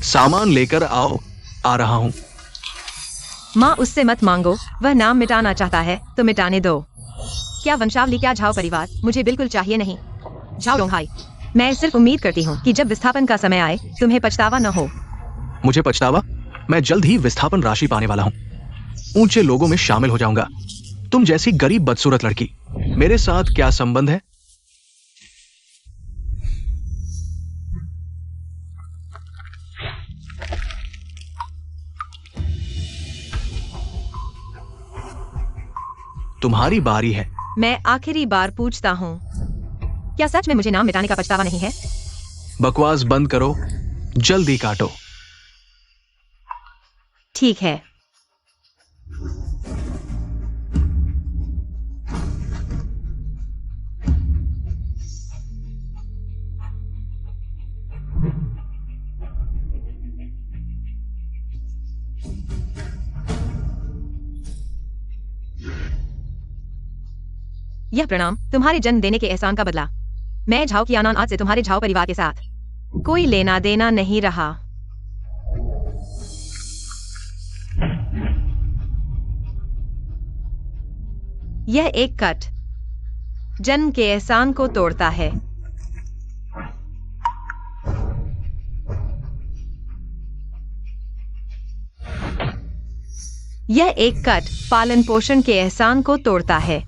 सामान लेकर आओ। आ रहा हूँ। माँ, उससे मत मांगो। वह नाम मिटाना चाहता है तो मिटाने दो। क्या वंशावली, क्या झाओ परिवार, मुझे बिल्कुल चाहिए नहीं। झाओ डोंगहाई, मैं सिर्फ उम्मीद करती हूँ कि जब विस्थापन का समय आए तुम्हें पछतावा न हो। मुझे पछतावा? मैं जल्द ही विस्थापन राशि पाने वाला हूँ। ऊंचे लोगों में शामिल हो जाऊंगा। तुम जैसी गरीब बदसूरत लड़की, मेरे साथ क्या संबंध है? तुम्हारी बारी है। मैं आखिरी बार पूछता हूँ, क्या सच में मुझे नाम मिटाने का पछतावा नहीं है? बकवास बंद करो, जल्दी काटो। ठीक है। यह प्रणाम तुम्हारे जन्म देने के एहसान का बदला। मैं झाओ की आनंद आज से तुम्हारे झाओ परिवार के साथ कोई लेना देना नहीं रहा। यह एक कट जन्म के एहसान को तोड़ता है। यह एक कट पालन पोषण के एहसान को तोड़ता है।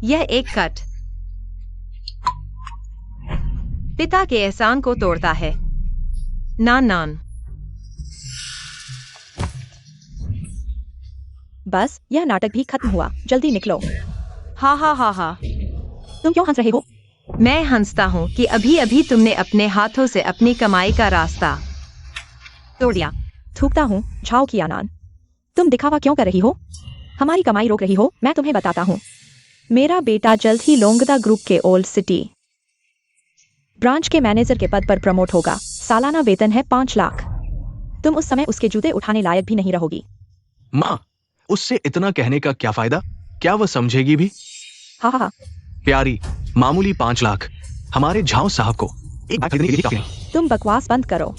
यह एक कट पिता के एहसान को तोड़ता है। नान नान। बस, यह नाटक भी खत्म हुआ। जल्दी निकलो। हा हा हा हा। तुम क्यों हंस रहे हो? मैं हंसता हूँ कि अभी अभी तुमने अपने हाथों से अपनी कमाई का रास्ता तोड़ दिया। थूकता हूँ झाओ की आनंद। तुम दिखावा क्यों कर रही हो? हमारी कमाई रोक रही हो? मैं तुम्हें बताता हूँ। मेरा बेटा जल्द ही लोंगदा ग्रुप के ओल्ड सिटी ब्रांच के मैनेजर के पद पर प्रमोट होगा। सालाना वेतन है 5 लाख। तुम उस समय उसके जूते उठाने लायक भी नहीं रहोगी। माँ, उससे इतना कहने का क्या फायदा? क्या वह समझेगी भी? हाँ हाँ। प्यारी, मामूली 5 लाख हमारे झाओ साहब को एक बैग खरीदने के लिए काफी नहीं। तुम बकवास बंद करो।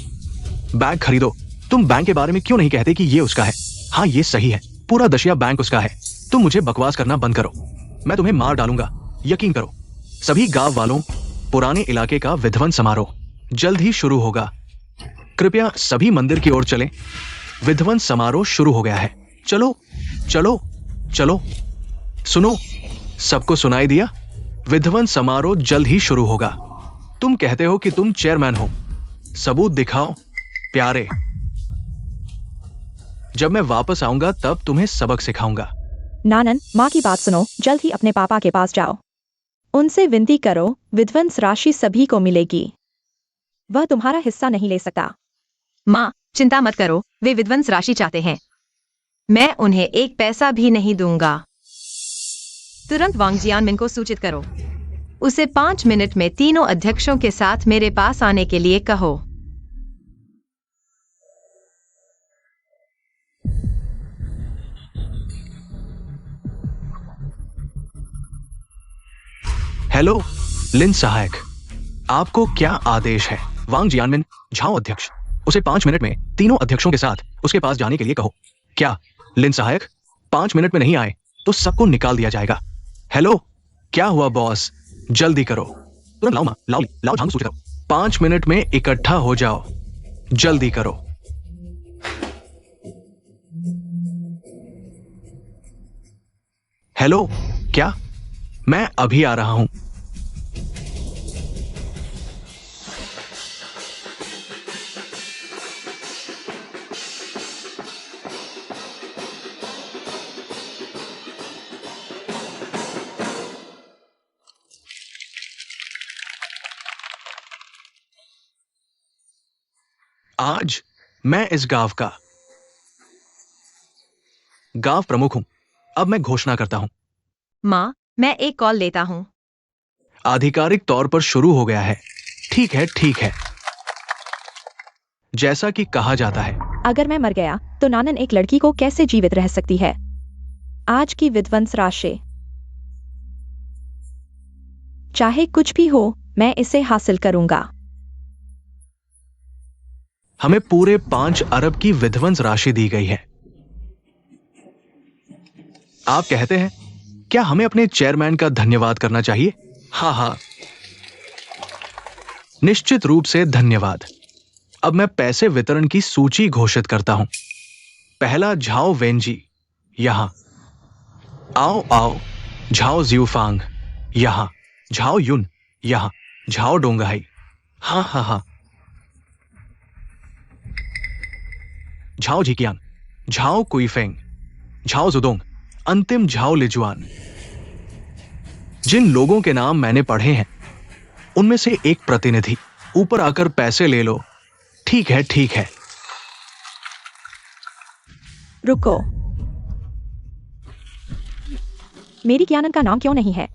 बैग खरीदो। तुम बैंक के बारे में क्यों नहीं कहते कि ये उसका है? हाँ, ये सही है, पूरा दशिया बैंक उसका है। तुम मुझे बकवास करना बंद करो, मैं तुम्हें मार डालूंगा, यकीन करो। सभी गांव वालों, पुराने इलाके का विध्वंस समारोह जल्द ही शुरू होगा। कृपया सभी मंदिर की ओर चलें। विध्वंस समारोह शुरू हो गया है। चलो चलो चलो। सुनो, सबको सुनाई दिया? विध्वंस समारोह जल्द ही शुरू होगा। तुम कहते हो कि तुम चेयरमैन हो, सबूत दिखाओ प्यारे। जब मैं वापस आऊंगा तब तुम्हें सबक सिखाऊंगा। नानन, माँ की बात सुनो। जल्द ही अपने पापा के पास जाओ। उनसे विनती करो, विध्वंस राशि सभी को मिलेगी। वह तुम्हारा हिस्सा नहीं ले सकता। माँ, चिंता मत करो, वे विध्वंस राशि चाहते हैं। मैं उन्हें 1 पैसा भी नहीं दूंगा। तुरंत वांग जियानमिन को सूचित करो। उसे 5 मिनट में तीनों अध्यक्षों के साथ मेरे पास आने के लिए कहो। हेलो लिन सहायक, आपको क्या आदेश है? वांग जियानमिन, झाओ अध्यक्ष, उसे 5 मिनट में तीनों अध्यक्षों के साथ उसके पास जाने के लिए कहो। क्या लिन सहायक 5 मिनट में नहीं आए तो सबको निकाल दिया जाएगा। हेलो, क्या हुआ बॉस? जल्दी करो, तुरंत लाओ। माँ, लाओ झांग सूचित करो। 5 मिनट में इकट्ठा हो जाओ, जल्दी करो। हेलो, क्या? मैं अभी आ रहा हूं। आज मैं इस गांव प्रमुख हूं। अब मैं घोषणा करता हूं। माँ, मैं एक कॉल लेता हूँ। आधिकारिक तौर पर शुरू हो गया है। ठीक है, ठीक है। जैसा कि कहा जाता है, अगर मैं मर गया तो नानन एक लड़की को कैसे जीवित रह सकती है? आज की विध्वंस राशि, चाहे कुछ भी हो, मैं इसे हासिल करूंगा। हमें पूरे 5 अरब की विध्वंस राशि दी गई है। आप कहते हैं, क्या हमें अपने चेयरमैन का धन्यवाद करना चाहिए? हाँ हाँ, निश्चित रूप से धन्यवाद। अब मैं पैसे वितरण की सूची घोषित करता हूं। पहला झाओ वेंजी, यहां। आओ आओ, झाओ जियूफांग, यहां। झाओ युन, यहां। झाओ डोंगाई, हाँ हाँ हाँ। झाओ झिकियान, झाओ कुईफेंग, झाओ जुदोंग, अंतिम झाओ लिजुआन। जिन लोगों के नाम मैंने पढ़े हैं, उनमें से एक प्रतिनिधि ऊपर आकर पैसे ले लो। ठीक है, ठीक है। रुको, मेरी क्यानन का नाम क्यों नहीं है?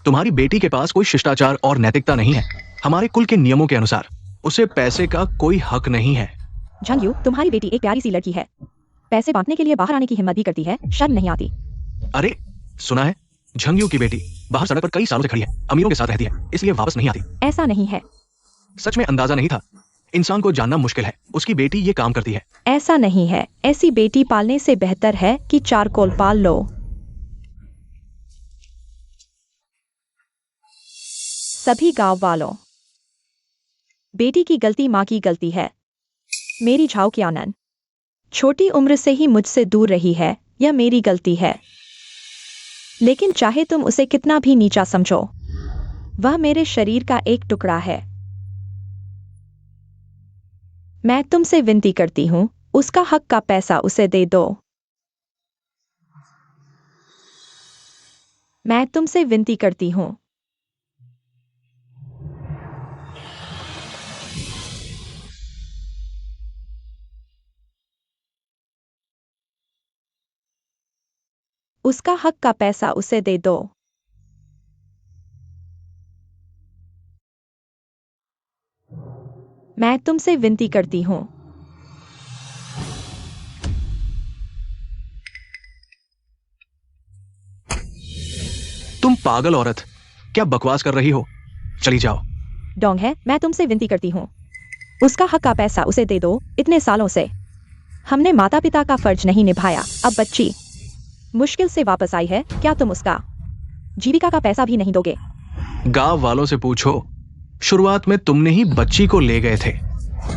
तुम्हारी बेटी के पास कोई शिष्टाचार और नैतिकता नहीं है। हमारे कुल के नियमों के अनुसार उसे पैसे का कोई हक नहीं है। झंगयू, तुम्हारी बेटी एक प्यारी सी लड़की है। पैसे बांटने के लिए बाहर आने की हिम्मत भी करती है, शर्म नहीं आती? अरे, सुना है, झंगयू की बेटी बाहर सड़क पर कई सालों से खड़ी है, अमीरों के साथ रहती है, इसलिए वापस नहीं आती। ऐसा नहीं है। सच में अंदाजा नहीं था। इंसान को जानना मुश्किल है। उसकी बेटी ये काम करती है। ऐसा नहीं है। ऐसी बेटी पालने से बेहतर है कि चारकोल पाल लो। सभी गांव वालों, बेटी की गलती मां की गलती है। मेरी झाओ क्यानन छोटी उम्र से ही मुझसे दूर रही है, यह मेरी गलती है। लेकिन चाहे तुम उसे कितना भी नीचा समझो, वह मेरे शरीर का एक टुकड़ा है। मैं तुमसे विनती करती हूं, उसका हक का पैसा उसे दे दो। मैं तुमसे विनती करती हूं। उसका हक का पैसा उसे दे दो। मैं तुमसे विनती करती हूं। तुम पागल औरत, क्या बकवास कर रही हो? चली जाओ। डोंग है, मैं तुमसे विनती करती हूं, उसका हक का पैसा उसे दे दो। इतने सालों से हमने माता पिता का फर्ज नहीं निभाया। अब बच्ची मुश्किल से वापस आई है, क्या तुम उसका जीविका का पैसा भी नहीं दोगे? गांव वालों से पूछो। शुरुआत में तुमने ही बच्ची को ले गए थे।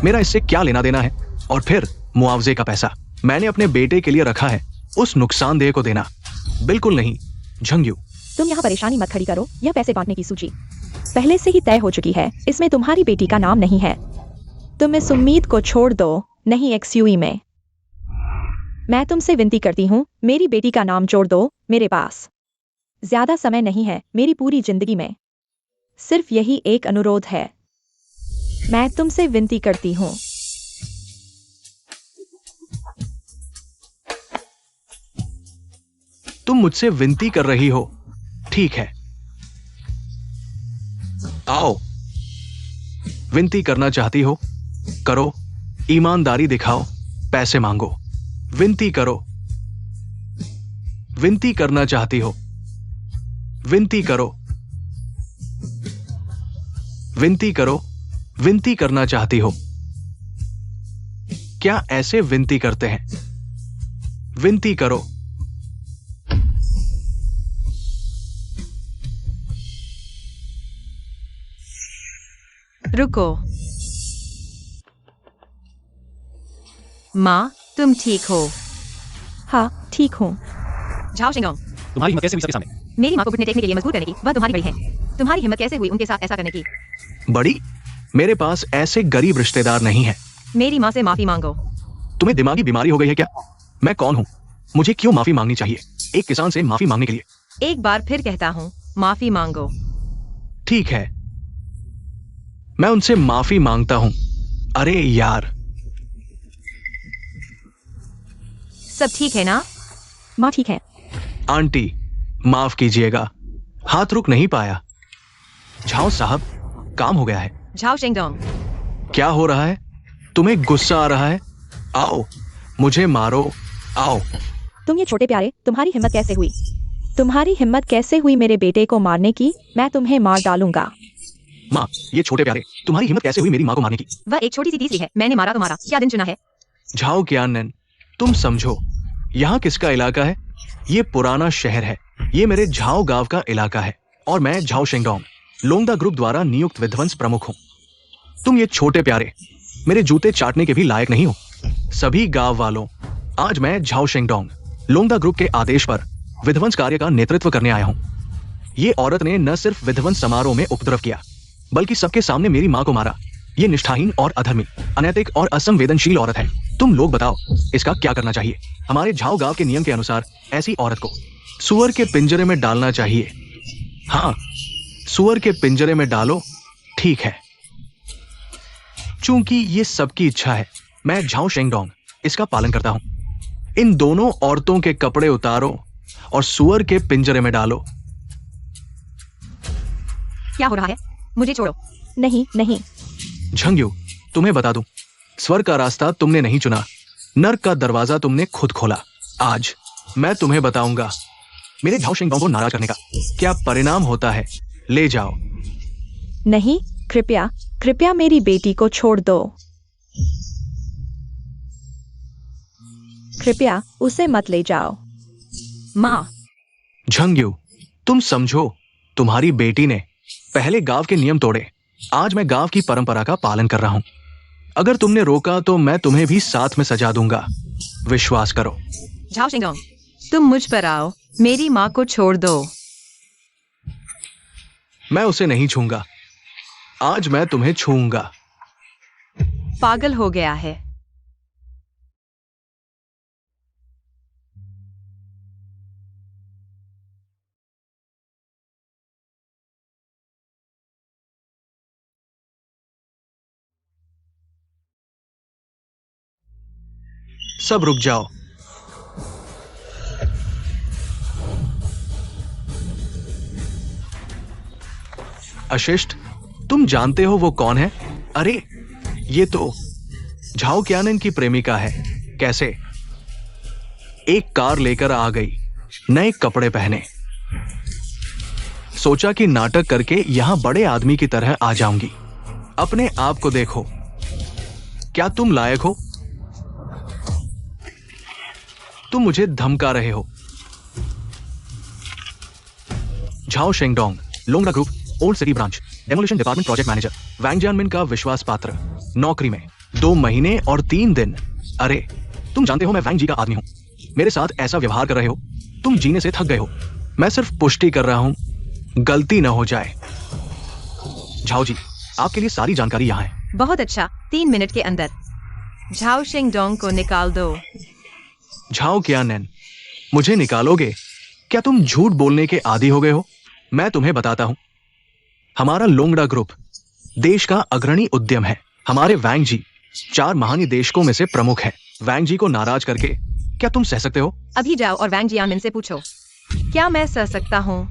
मेरा इससे क्या लेना देना है? और फिर मुआवजे का पैसा मैंने अपने बेटे के लिए रखा है, उस नुकसानदेह को देना बिल्कुल नहीं। झंगयू, तुम यहाँ परेशानी मत खड़ी करो। यह पैसे बांटने की सूची पहले से ही तय हो चुकी है। इसमें तुम्हारी बेटी का नाम नहीं है। तुम इस उम्मीद को छोड़ दो। नहीं, एक्सयूई में मैं तुमसे विनती करती हूँ, मेरी बेटी का नाम जोड़ दो। मेरे पास ज्यादा समय नहीं है, मेरी पूरी जिंदगी में सिर्फ यही एक अनुरोध है। मैं तुमसे विनती करती हूँ। तुम मुझसे विनती कर रही हो, ठीक है। आओ, विनती करना चाहती हो, करो। ईमानदारी दिखाओ, पैसे मांगो। विनती करो। विनती करना चाहती हो, विनती करो। विनती करो। विनती करना चाहती हो। क्या ऐसे विनती करते हैं? विनती करो। रुको। माँ, तुम ठीक हो? हाँ, ठीक हूँ। झाओ शिंगोंग, तुम्हारी हिम्मत कैसे हुई सबके सामने? मेरी माँ को घुटने टेकने के लिए मजबूर करने की वह तुम्हारी बड़ी है। तुम्हारी हिम्मत कैसे हुई उनके साथ ऐसा करने की? बड़ी, मेरे पास ऐसे गरीब रिश्तेदार नहीं है। मेरी माँ से माफी मांगो। तुम्हें दिमागी बीमारी हो गई है क्या? मैं कौन हूँ? मुझे क्यों माफी मांगनी चाहिए एक किसान से माफी मांगने के लिए? एक बार फिर कहता हूँ, माफी मांगो। ठीक है, मैं उनसे माफी मांगता हूँ। अरे यार, सब ठीक है ना? माँ ठीक है। आंटी माफ कीजिएगा, हाथ रुक नहीं पाया। झाओ साहब, काम हो गया है। झाओ शिंगोंग, क्या हो रहा है? तुम्हें गुस्सा आ रहा है? आओ, मुझे मारो, आओ। तुम ये छोटे प्यारे, तुम्हारी हिम्मत कैसे हुई? तुम्हारी हिम्मत कैसे हुई मेरे बेटे को मारने की? मैं तुम्हें मार डालूंगा। माँ, ये छोटे प्यारे, तुम्हारी हिम्मत कैसे हुई मेरी माँ को मारने की? वह एक छोटी सी तीसरी है। मैंने मारा तो मारा, क्या दिन चुना है? झाओ क्यानन, तुम समझो, यहाँ किसका इलाका है? ये पुराना शहर है। ये मेरे झाओ गांव का इलाका है और मैं झाओ शेंगडोंग, लोंगदा ग्रुप द्वारा नियुक्त विध्वंस प्रमुख हूँ। तुम ये छोटे प्यारे मेरे जूते चाटने के भी लायक नहीं हो। सभी गांव वालों, आज मैं झाओ शेंगडोंग, लोंगदा ग्रुप के आदेश पर विध्वंस कार्य का नेतृत्व करने आया हूँ। ये औरत ने न सिर्फ विध्वंस समारोह में उपद्रव किया, बल्कि सबके सामने मेरी माँ को मारा। ये निष्ठाहीन और अधर्मी, अनैतिक और असंवेदनशील औरत है। तुम लोग बताओ, इसका क्या करना चाहिए? हमारे झाओ गांव के नियम के अनुसार ऐसी औरत को सुअर के पिंजरे में डालना चाहिए। हाँ, सुअर के पिंजरे में डालो, ठीक है। चूंकि ये सबकी इच्छा है, मैं झाओ शेंगडोंग इसका पालन करता हूं। इन दोनों औरतों के कपड़े उतारो और सुअर के पिंजरे में डालो। क्या हो रहा है? मुझे छोड़ो। नहीं नहीं, झंग्यू, तुम्हें बता दूं, स्वर्ग का रास्ता तुमने नहीं चुना, नर्क का दरवाजा तुमने खुद खोला। आज मैं तुम्हें बताऊंगा मेरे झाओ शेंगडोंग को नाराज करने का क्या परिणाम होता है। ले जाओ। नहीं, कृपया कृपया मेरी बेटी को छोड़ दो। कृपया उसे मत ले जाओ। माँ, झंग्यू, तुम समझो, तुम्हारी बेटी ने पहले गांव के नियम तोड़े। आज मैं गांव की परंपरा का पालन कर रहा हूं। अगर तुमने रोका तो मैं तुम्हें भी साथ में सजा दूंगा। विश्वास करो। झाओ शिंगोंग, तुम मुझ पर आओ। मेरी माँ को छोड़ दो। मैं उसे नहीं छूंगा। आज मैं तुम्हें छूंगा। पागल हो गया है। सब रुक जाओ। अशिष्ट, तुम जानते हो वो कौन है? अरे, ये तो झाओ क्यानन की प्रेमिका है। कैसे? एक कार लेकर आ गई, नए कपड़े पहने। सोचा कि नाटक करके यहां बड़े आदमी की तरह आ जाऊंगी। अपने आप को देखो, क्या तुम लायक हो? तुम मुझे धमका रहे हो। Zhao Shengdong, Longda group, old city branch, demolition department project manager, Wang Jianmin का विश्वास पात्र, नौकरी में 2 महीने और 3 दिन। अरे, तुम जानते हो मैं वैंग जी का आदमी हूं। मेरे साथ ऐसा व्यवहार कर रहे हो, तुम जीने से थक गए हो। मैं सिर्फ पुष्टि कर रहा हूं, गलती न हो जाए। झाओ जी, आपके लिए सारी जानकारी यहां है। बहुत अच्छा, 3 मिनट के अंदर झाओ शिंगडोंग को निकाल दो। झाओ क्यानन, मुझे निकालोगे? क्या तुम झूठ बोलने के आदी हो गए हो? मैं तुम्हें बताता हूं, हमारा लोंगड़ा ग्रुप देश का अग्रणी उद्यम है। हमारे वैंग जी 4 महानिदेशकों में से प्रमुख हैं। वैंग जी को नाराज करके क्या तुम सह सकते हो? अभी जाओ और वैंग जियानमिन से पूछो, क्या मैं सह सकता हूँ?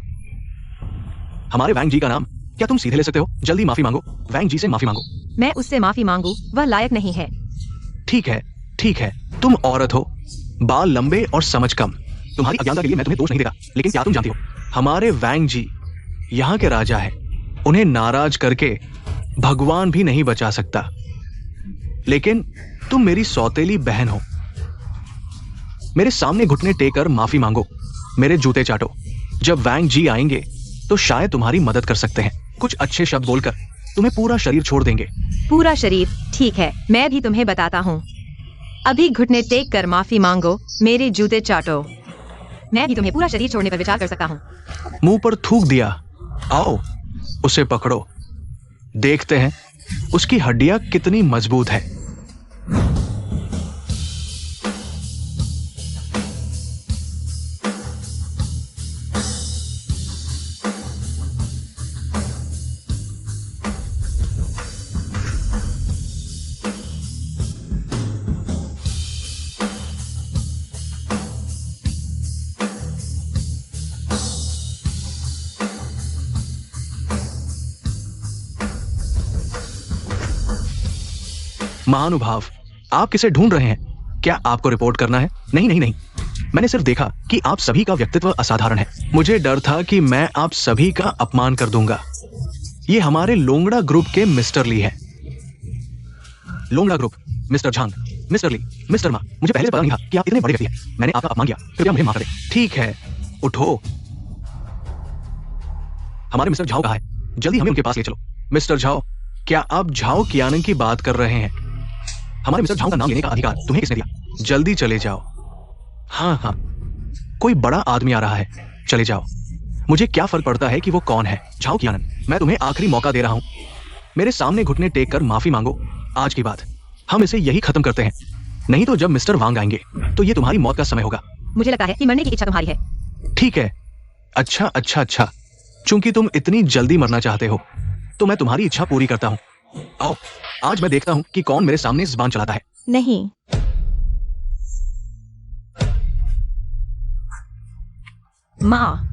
हमारे वैंग जी का नाम क्या तुम सीधे ले सकते हो? जल्दी माफी मांगो, वैंग जी से माफी मांगो। मैं उससे माफी मांगू? वह लायक नहीं है। ठीक है, ठीक है, तुम औरत हो, बाल लंबे और समझ कम। तुम्हारी अज्ञानता के लिए मैं तुम्हें दोष नहीं देता, लेकिन क्या तुम जानती हो, हमारे वैंग जी यहाँ के राजा है। उन्हें नाराज करके भगवान भी नहीं बचा सकता। लेकिन तुम मेरी सौतेली बहन हो। मेरे सामने घुटने टेकर माफी मांगो, मेरे जूते चाटो। जब वैंग जी आएंगे तो शायद तुम्हारी मदद कर सकते हैं, कुछ अच्छे शब्द बोलकर। तुम्हें पूरा शरीर छोड़ देंगे। पूरा शरीर? ठीक है, मैं भी तुम्हें बताता हूँ। अभी घुटने टेक कर माफी मांगो, मेरे जूते चाटो। मैं भी तुम्हें पूरा शरीर छोड़ने पर विचार कर सकता हूँ। मुंह पर थूक दिया। आओ, उसे पकड़ो। देखते हैं उसकी हड्डियां कितनी मजबूत है। महानुभाव, आप किसे ढूंढ रहे हैं? क्या आपको रिपोर्ट करना है? नहीं नहीं नहीं, मैंने सिर्फ देखा कि आप सभी का व्यक्तित्व असाधारण है। मुझे डर था कि मैं आप सभी का अपमान कर दूंगा। ये हमारे लोंगड़ा ग्रुप के मिस्टर ली है। लोंगड़ा ग्रुप, मिस्टर झांग, मिस्टर ली, मिस्टर मा, मुझे पहले से पता नहीं था कि आप इतने बड़े व्यक्ति हैं। मैंने आपका अपमान किया, कृपया मुझे माफ करें। ठीक है, उठो। हमारे मिस्टर झाओ कहाँ है? जल्दी हमें उनके पास ले चलो। मिस्टर झाओ, क्या आप झाओ कियानन की बात कर रहे हैं? हमारे मिस्टर झाओ का नाम लेने का अधिकार तुम्हें किसने दिया? जल्दी चले जाओ। हाँ हाँ, कोई बड़ा आदमी आ रहा है, चले जाओ। मुझे क्या फर्क पड़ता है कि वो कौन है? झाओ कियानन, मैं तुम्हें आखिरी मौका दे रहा हूं। मेरे सामने घुटने टेक कर माफी मांगो। आज की बात हम इसे यही खत्म करते हैं, नहीं तो जब मिस्टर वांग आएंगे तो ये तुम्हारी मौत का समय होगा। मुझे लगता है कि मरने की इच्छा तुम्हारी है। ठीक है, अच्छा अच्छा अच्छा, चूंकि तुम इतनी जल्दी मरना चाहते हो तो मैं तुम्हारी इच्छा पूरी करता हूं। आओ, आज मैं देखता हूं कि कौन मेरे सामने जुबान चलाता है। नहीं, माँ।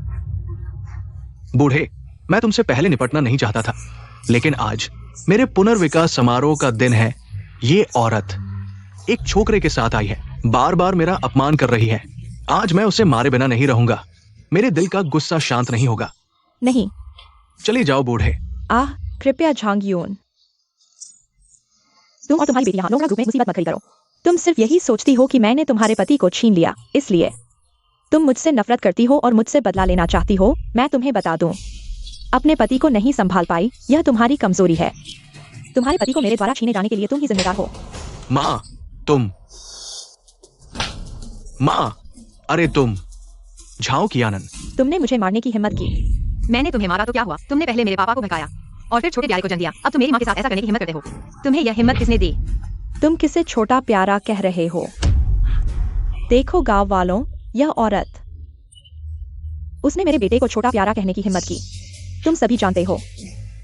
बूढ़े, मैं तुमसे पहले निपटना नहीं चाहता था, लेकिन आज मेरे पुनर्विकास समारोह का दिन है। ये औरत एक छोकरे के साथ आई है, बार बार मेरा अपमान कर रही है। आज मैं उसे मारे बिना नहीं रहूंगा। मेरे दिल का गुस्सा शांत नहीं होगा। नहीं। चले जाओ बूढ़े। आह, कृपया झांगयोन, तुम और तुम्हारी बेटी यहाँ लोंगड़ा ग्रुप में मुसीबत मत खड़ी करो। तुम सिर्फ यही सोचती हो कि मैंने तुम्हारे पति को छीन लिया, इसलिए तुम मुझसे नफरत करती हो और मुझसे बदला लेना चाहती हो। मैं तुम्हें बता दूं, अपने पति को नहीं संभाल पाई, यह तुम्हारी कमजोरी है। तुम्हारे पति को मेरे द्वारा छीने जाने के लिए तुम ही जिम्मेदार हो। माँ, तुम, माँ, अरे तुम, झाओ कियानन, तुमने मुझे मारने की हिम्मत की। मैंने तुम्हें मारा तो क्या हुआ? तुमने पहले मेरे पापा को भड़काया और फिर छोटे प्यारे को जन्म दिया। अब तुम मेरी माँ के साथ ऐसा करने की हिम्मत करते हो। तुम्हें यह हिम्मत किसने दी? तुम किसे छोटा प्यारा कह रहे हो? देखो गांव वालों, यह औरत, उसने मेरे बेटे को छोटा प्यारा कहने की हिम्मत की। तुम सभी जानते हो,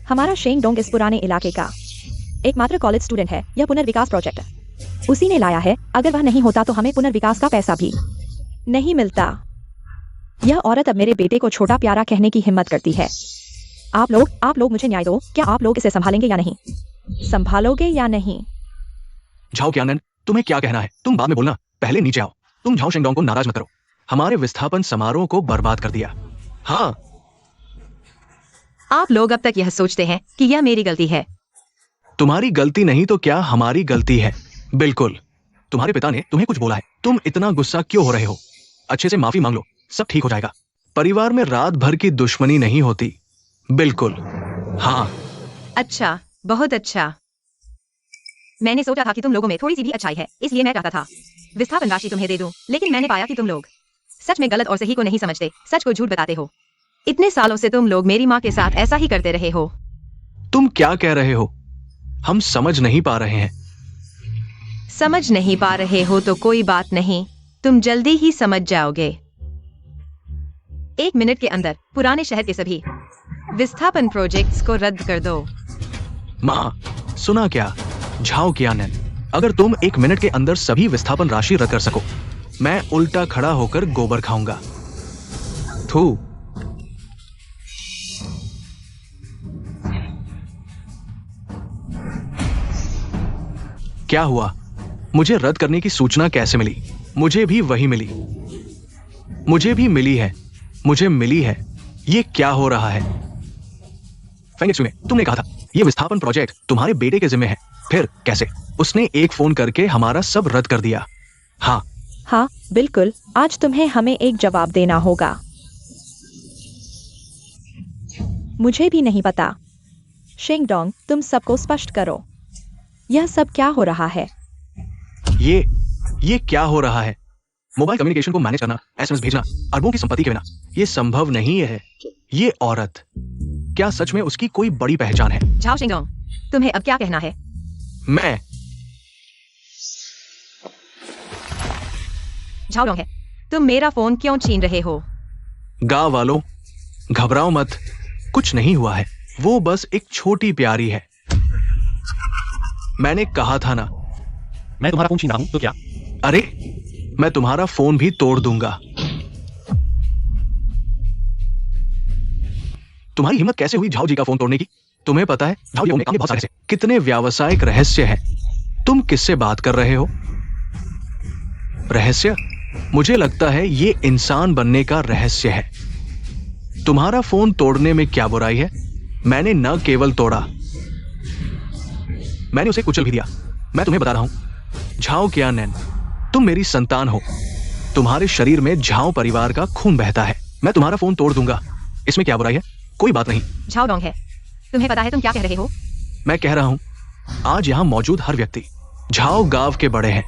हमारा शेंगडोंग इस पुराने इलाके का एकमात्र कॉलेज स्टूडेंट है। यह पुनर्विकास प्रोजेक्ट उसी ने लाया है। अगर वह नहीं होता तो हमें पुनर्विकास का पैसा भी नहीं मिलता। यह औरत अब मेरे बेटे को छोटा प्यारा कहने की हिम्मत करती है। आप लोग मुझे न्याय दो। क्या आप लोग इसे संभालेंगे या नहीं? संभालोगे या नहीं? झाओ कियानन, तुम्हें क्या कहना है? तुम बाद में बोलना, पहले नीचे आओ। तुम झाओ शेंगडोंग को नाराज मत करो। हमारे विस्थापन समारोह को बर्बाद कर दिया। हाँ, आप लोग अब तक यह सोचते हैं कि यह मेरी गलती है। तुम्हारी गलती नहीं तो क्या हमारी गलती है। बिल्कुल, तुम्हारे पिता ने तुम्हें कुछ बोला है। तुम इतना गुस्सा क्यों हो रहे हो? अच्छे से माफी मांग लो, सब ठीक हो जाएगा। परिवार में रात भर की दुश्मनी नहीं होती। बिल्कुल, हाँ। अच्छा, बहुत अच्छा। मैंने सोचा था कि तुम लोगों में थोड़ी सी भी अच्छाई है, इसलिए मैं चाहता था विस्थापन राशि तुम्हें दे दूं, लेकिन मैंने पाया कि तुम लोग सच में गलत और सही को नहीं समझते, सच को झूठ बताते हो। इतने सालों से तुम लोग मेरी माँ के साथ ऐसा ही करते रहे हो। तुम क्या कह रहे हो? हम समझ नहीं पा रहे हैं। समझ नहीं पा रहे हो तो कोई बात नहीं, तुम जल्दी ही समझ जाओगे। 1 मिनट के अंदर पुराने शहर के सभी विस्थापन प्रोजेक्ट्स को रद्द कर दो। माँ, सुना क्या? झाओ कियानन, अगर तुम 1 मिनट के अंदर सभी विस्थापन राशि रद्द कर सको, मैं उल्टा खड़ा होकर गोबर खाऊंगा। थू। क्या हुआ? मुझे रद्द करने की सूचना कैसे मिली? मुझे भी वही मिली। मुझे भी मिली है। मुझे मिली है। ये क्या हो रहा है? फेंगित्सुए, तुमने कहा था ये विस्थापन प्रोजेक्ट तुम्हारे बेटे के जिम्मे है। फिर कैसे? उसने एक फोन करके हमारा सब रद्द कर दिया। हाँ, बिल्कुल। आज तुम्हें हमें एक जवाब देना होगा। मुझे भी नहीं पता। शेंगडोंग, तुम सबको स्पष्ट करो। यह सब क्या हो रहा है? ये क्या हो रहा है? मोबाइल कम्युनिकेशन को मैनेज करना, एसएमएस भेजना, अरबों की संपत्ति के बिना ये संभव नहीं है। ये औरत, क्या सच में उसकी कोई बड़ी पहचान है? झाओ शेंगडोंग, तुम्हें अब क्या कहना है? मैं झाओ डोंग है, तुम मेरा फोन क्यों छीन रहे हो? गांव वालों, घबराओ मत, कुछ नहीं हुआ है। वो बस एक छोटी प्यारी है। मैंने कहा था ना। मैं तुम्हारा फोन छीना हूं तो क्या? अरे, मैं तुम्हारा फोन भी तोड़ दूंगा। तुम्हारी हिम्मत कैसे हुई झाओ जी का फोन तोड़ने की? तुम्हें पता है झाओ जी ने बहुत सारे कितने व्यावसायिक रहस्य हैं। तुम किससे बात कर रहे हो? रहस्य? मुझे लगता है ये इंसान बनने का रहस्य है। तुम्हारा फोन तोड़ने में क्या बुराई है? मैंने न केवल तोड़ा, मैंने उसे कुचल भी दिया। मैं तुम्हें बता रहा हूं, झाओ कियानैन, तुम मेरी संतान हो। तुम्हारे शरीर में झाओ परिवार का खून बहता है। मैं तुम्हारा फोन तोड़ दूंगा, इसमें क्या बुराई है? कोई बात नहीं। झाओ डोंग है, तुम्हें पता है तुम क्या कह रहे हो? मैं कह रहा हूं, आज यहां मौजूद हर व्यक्ति झाओ गांव के बड़े हैं।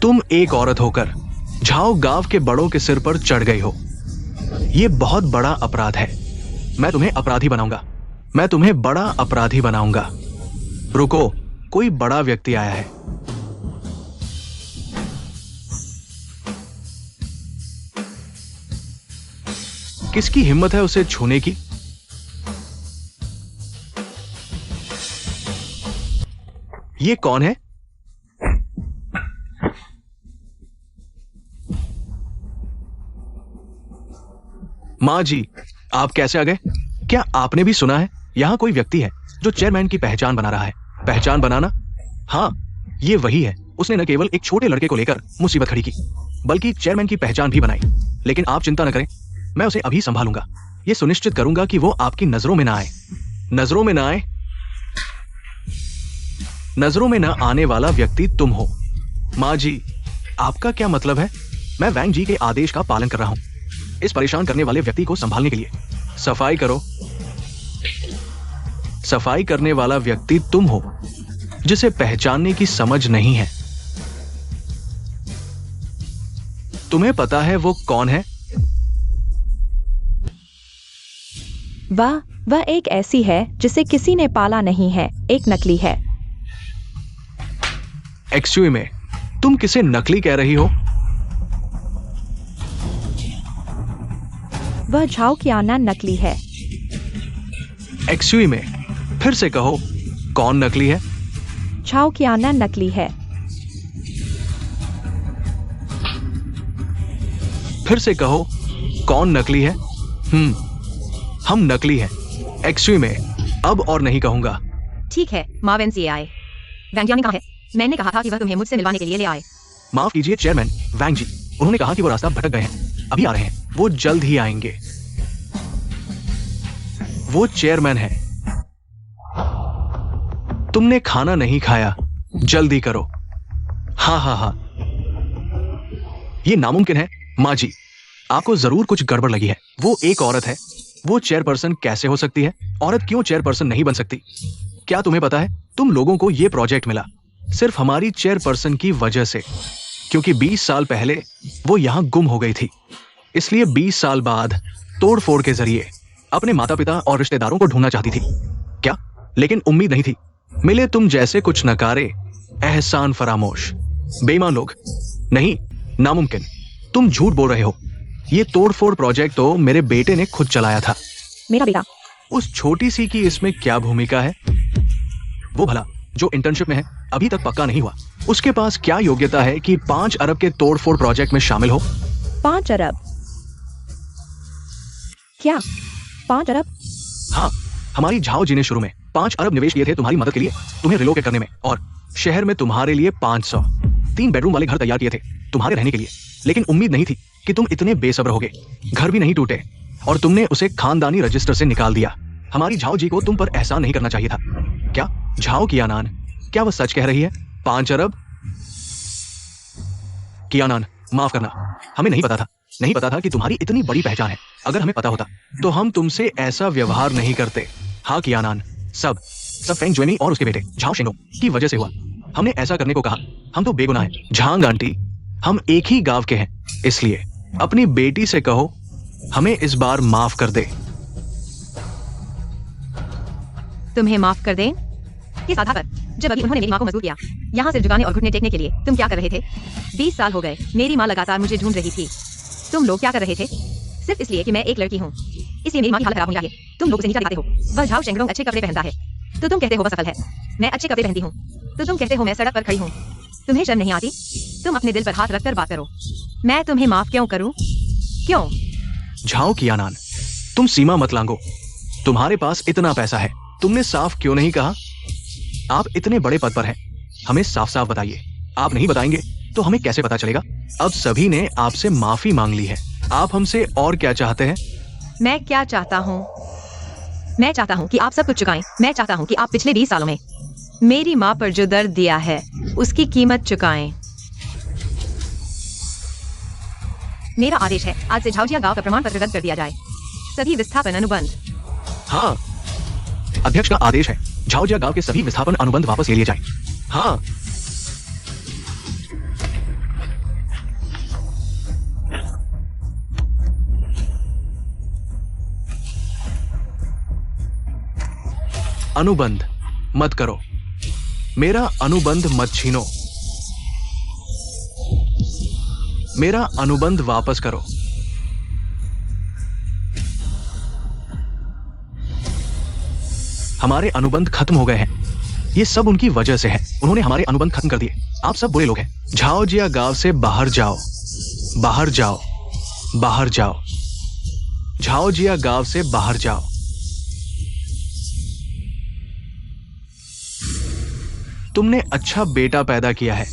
तुम एक औरत होकर झाओ गांव के बड़ों के सिर पर चढ़ गई हो। यह बहुत बड़ा अपराध है। मैं तुम्हें अपराधी बनाऊंगा। मैं तुम्हें बड़ा अपराधी बनाऊंगा। रुको, कोई बड़ा व्यक्ति आया है। किसकी हिम्मत है उसे छूने की? ये कौन है? माँ जी, आप कैसे आ गए? क्या आपने भी सुना है यहां कोई व्यक्ति है जो चेयरमैन की पहचान बना रहा है? पहचान बनाना? हाँ, ये वही है। उसने न केवल एक छोटे लड़के को लेकर मुसीबत खड़ी की, बल्कि चेयरमैन की पहचान भी बनाई। लेकिन आप चिंता न करें, मैं उसे अभी संभालूंगा। ये सुनिश्चित करूंगा कि वो आपकी नजरों में ना आए। नजरों में ना आए? नजरों में ना आने वाला व्यक्ति तुम हो। माँ जी, आपका क्या मतलब है? मैं वैंग जी के आदेश का पालन कर रहा हूं, इस परेशान करने वाले व्यक्ति को संभालने के लिए। सफाई करो। सफाई करने वाला व्यक्ति तुम हो, जिसे पहचानने की समझ नहीं है। तुम्हें पता है वो कौन है? वह एक ऐसी है जिसे किसी ने पाला नहीं है, एक नकली है। एक्सक्यूज में, तुम किसे नकली कह रही हो? वह झाओ कियानैन नकली है। एक्सक्यूज में, फिर से कहो, कौन नकली है? झाओ कियानैन नकली है। फिर से कहो, कौन नकली है? हम नकली हैं। एक्सक्यूज में, अब और नहीं कहूंगा। ठीक है, मावेन से आए। वैंग ने कहा है, मैंने कहा था कि वह तुम्हें मुझसे मिलवाने के लिए ले आए। माफ कीजिए चेयरमैन, वैंग जी, उन्होंने कहा कि वो रास्ता भटक गए हैं, अभी आ रहे हैं। वो जल्द ही आएंगे। वो चेयरमैन है। तुमने खाना नहीं खाया, जल्दी करो। हाँ, ये नामुमकिन है। माँ जी, आपको जरूर कुछ गड़बड़ लगी है। वो एक औरत है, वो चेयरपर्सन कैसे हो सकती है? औरत क्यों चेयरपर्सन नहीं बन सकती? क्या तुम्हें पता है, तुम लोगों को ये प्रोजेक्ट मिला सिर्फ हमारी चेयरपर्सन की वजह से, क्योंकि 20 साल पहले वो यहां गुम हो गई थी। इसलिए 20 साल बाद तोड़फोड़ के जरिए अपने माता पिता और रिश्तेदारों को ढूंढना चाहती थी। क्या? लेकिन उम्मीद नहीं थी। मिले तुम जैसे कुछ नकारे, एहसान फरामोश, बेईमान लोग। नहीं, नामुमकिन। तुम झूठ बोल रहे हो। ये तोड़फोड़ प्रोजेक्ट तो मेरे बेटे ने खुद चलाया था। मेरा बेटा? उस छोटी सी की इसमें क्या भूमिका है? वो भला जो इंटर्नशिप में है, अभी तक पक्का नहीं हुआ, उसके पास क्या योग्यता है कि 5 अरब के तोड़फोड़ प्रोजेक्ट में शामिल हो? 5 अरब? क्या 5 अरब? हाँ, हमारी झाओ जी ने शुरू में 5 अरब निवेश किए थे तुम्हारी मदद के लिए, तुम्हें रिलोकेट करने में, और शहर में तुम्हारे लिए 500 3 बेडरूम वाले घर तैयार किए थे तुम्हारे रहने के लिए। लेकिन उम्मीद नहीं थी कि तुम इतने बेसब्र होगे। घर भी नहीं टूटे और तुमने उसे खानदानी रजिस्टर से निकाल दिया। हमारी झाओ जी को तुम पर एहसान नहीं करना चाहिए था। क्या झाओ कियानैन, क्या वह सच कह रही है? 5 अरब? कियानैन, माफ करना, हमें नहीं पता था कि तुम्हारी इतनी बड़ी पहचान है। अगर हमें पता होता तो हम तुमसे ऐसा व्यवहार नहीं करते। हाँ कियानैन, सब सब फेंग ज्वेनी और उसके बेटे झाओ शेंगडोंग की वजह से हुआ। हमने ऐसा करने को कहा। हम तो बेगुनाह हैं। झांग आंटी, हम एक ही गांव के हैं, इसलिए अपनी बेटी से कहो हमें इस बार माफ कर दे। तुम्हें माफ कर दें? किस आधार पर? जब अभी उन्होंने मेरी माँ को मजबूर किया। यहाँ सिर झुकाने और घुटने टेकने के लिए तुम क्या कर रहे थे? 20 साल हो गए, मेरी माँ लगातार मुझे ढूंढ रही थी। तुम लोग क्या कर रहे थे? सिर्फ इसलिए कि मैं एक लड़की हूँ, इसलिए मेरी माँ की हालत खराब होनी चाहिए। तुम लोग उसे नीचा दिखाते हो। वह झाओ शेंगडोंग अच्छे कपड़े पहनता है तो तुम कहते हो वह सफल है। मैं अच्छे कपड़े पहनती हूँ तो तुम कहते हो मैं सड़क पर खड़ी हूँ। तुम्हें शर्म नहीं आती? तुम अपने दिल पर हाथ रखकर बात करो। मैं तुम्हें माफ क्यों करूँ? क्यों? झाओ कियानान, तुम सीमा मत लांगो। तुम्हारे पास इतना पैसा है, तुमने साफ क्यों नहीं कहा? आप इतने बड़े पद पर हैं, हमें साफ साफ बताइए। आप नहीं बताएंगे तो हमें कैसे पता चलेगा? अब सभी ने आपसे माफी मांग ली है, आप हमसे और क्या चाहते हैं? मैं क्या चाहता हूँ? मैं चाहता हूँ कि आप सब कुछ चुकाएं। मैं चाहता हूँ कि आप पिछले 20 सालों में मेरी माँ पर जो दर्द दिया है उसकी कीमत चुकाएं। मेरा आदेश है, आज से झाओजिया गांव का प्रमाण पत्र रद्द कर दिया जाए। सभी विस्थापन अनुबंध। हाँ, अध्यक्ष का आदेश है, झाओजिया गांव के सभी विस्थापन अनुबंध वापस ले लिए जाएं। हाँ। अनुबंध मत करो, मेरा अनुबंध मत छीनो, मेरा अनुबंध वापस करो। हमारे अनुबंध खत्म हो गए हैं, ये सब उनकी वजह से है। उन्होंने हमारे अनुबंध खत्म कर दिए। आप सब बुरे लोग हैं। झाओजिया गांव से बाहर जाओ, बाहर जाओ, बाहर जाओ। झाओजिया गांव से बाहर जाओ। तुमने अच्छा बेटा पैदा किया है।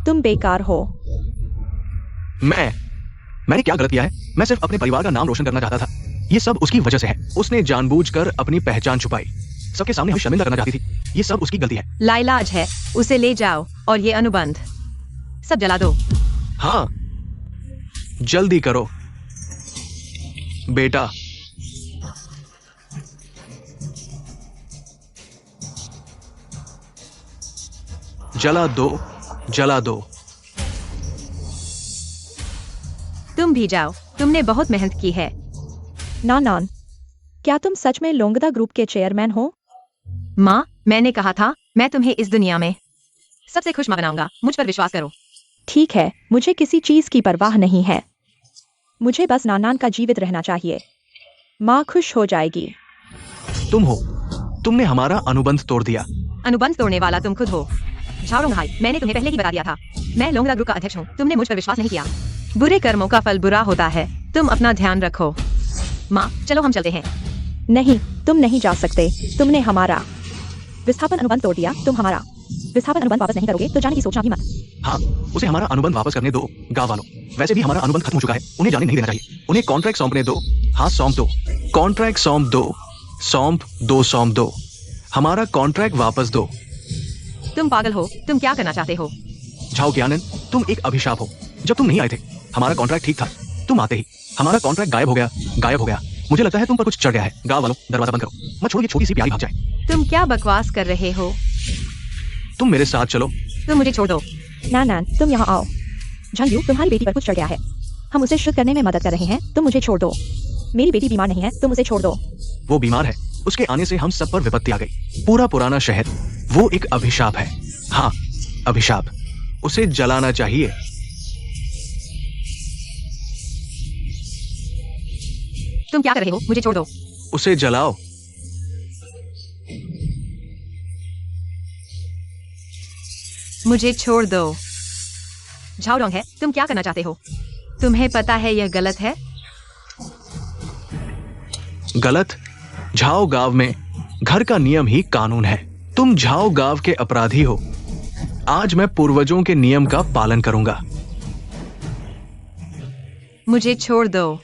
तुम बेकार हो। मैंने क्या गलत किया है? मैं सिर्फ अपने परिवार का नाम रोशन करना चाहता था। ये सब उसकी वजह से है। उसने जानबूझकर अपनी पहचान छुपाई, सबके सामने हमें शर्मिंदा करना चाहती थी। ये सब उसकी गलती है। लाइलाज है, उसे ले जाओ और ये अनुबंध सब जला दो। हाँ, जल्दी करो बेटा। जला दो, जला दो। तुम भी जाओ, तुमने बहुत मेहनत की है। नान, क्या तुम सच में लोंगदा ग्रुप के चेयरमैन हो? माँ, मैंने कहा था मैं तुम्हें इस दुनिया में सबसे खुश माँ बनाऊंगा। मुझ पर विश्वास करो। ठीक है, मुझे किसी चीज की परवाह नहीं है। मुझे बस नानान का जीवित रहना चाहिए। माँ खुश हो जाएगी। तुम हो, तुमने हमारा अनुबंध तोड़ दिया। अनुबंध तोड़ने वाला तुम खुद हो। झाओरोंग भाई, मैंने तुम्हें पहले ही बता दिया था, मैं लोंगदा ग्रुप का अध्यक्ष हूँ। तुमने मुझ पर विश्वास नहीं किया। बुरे कर्मों का फल बुरा होता है। तुम अपना ध्यान रखो। माँ, चलो हम चलते हैं। नहीं, तुम नहीं जा सकते। तुमने हमारा विस्थापन अनुबंध तोड़ दिया। तुम हमारा विस्थापन अनुबंध वापस नहीं करोगे तो जाने की सोचना भी मत। हाँ, उसे हमारा अनुबंध वापस करने दो। गाँव वालों, वैसे भी हमारा अनुबंध खत्म हो चुका है, उन्हें जाने नहीं देना चाहिए। उन्हें कॉन्ट्रैक्ट सौंपने दो। हाँ, सौंप दो। कॉन्ट्रैक्ट सौंप दो, सौंप दो, सौंप दो। हमारा कॉन्ट्रैक्ट वापस दो। तुम पागल हो, तुम क्या करना चाहते हो? झाओ कियानन, तुम एक अभिशाप हो। जब तुम नहीं आए थे, हमारा कॉन्ट्रैक्ट ठीक था। तुम आते ही हमारा कॉन्ट्रैक्ट गायब हो गया, गायब हो गया। मुझे लगता है तुम पर कुछ चढ़ गया है। गाँव वालों, दरवाजा बंद करो, मत छोड़ो ये छोटी सी प्यारी भाग जाए। तुम क्या बकवास कर रहे हो? तुम मेरे साथ चलो। तुम मुझे छोड़ दो। नान, तुम यहाँ आओ। झांगयू, तुम्हारी बेटी पर कुछ चढ़ गया है। हम उसे शुद्ध करने में मदद कर रहे हैं। तुम मुझे छोड़ दो। मेरी बेटी बीमार नहीं है, तुम उसे छोड़ दो। वो बीमार है, उसके आने से हम सब पर विपत्ति आ गई। पूरा पुराना शहर, वो एक अभिशाप है। हाँ, अभिशाप। उसे जलाना चाहिए। तुम क्या कर रहे हो? मुझे छोड़ दो। उसे जलाओ। मुझे छोड़ दो। झाओरोंग है, तुम क्या करना चाहते हो? तुम्हें पता है यह गलत है। गलत? झाओ गांव में घर का नियम ही कानून है। तुम झाओ गांव के अपराधी हो। आज मैं पूर्वजों के नियम का पालन करूंगा। मुझे छोड़ दो।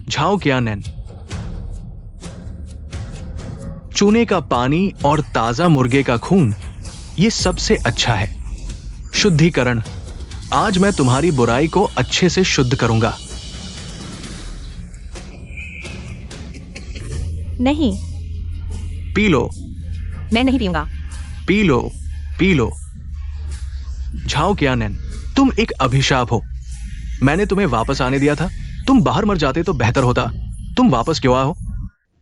झाओ कियानन, चूने का पानी और ताजा मुर्गे का खून, ये सबसे अच्छा है। शुद्धिकरण। आज मैं तुम्हारी बुराई को अच्छे से शुद्ध करूंगा। नहीं। पी लो, मैं नहीं पीऊंगा। P low, P low. Zhao canine, तुम एक अभिशाप हो। मैंने तुम्हें वापस आने दिया था। तुम बाहर मर जाते तो बेहतर होता। तुम वापस क्यों आए हो?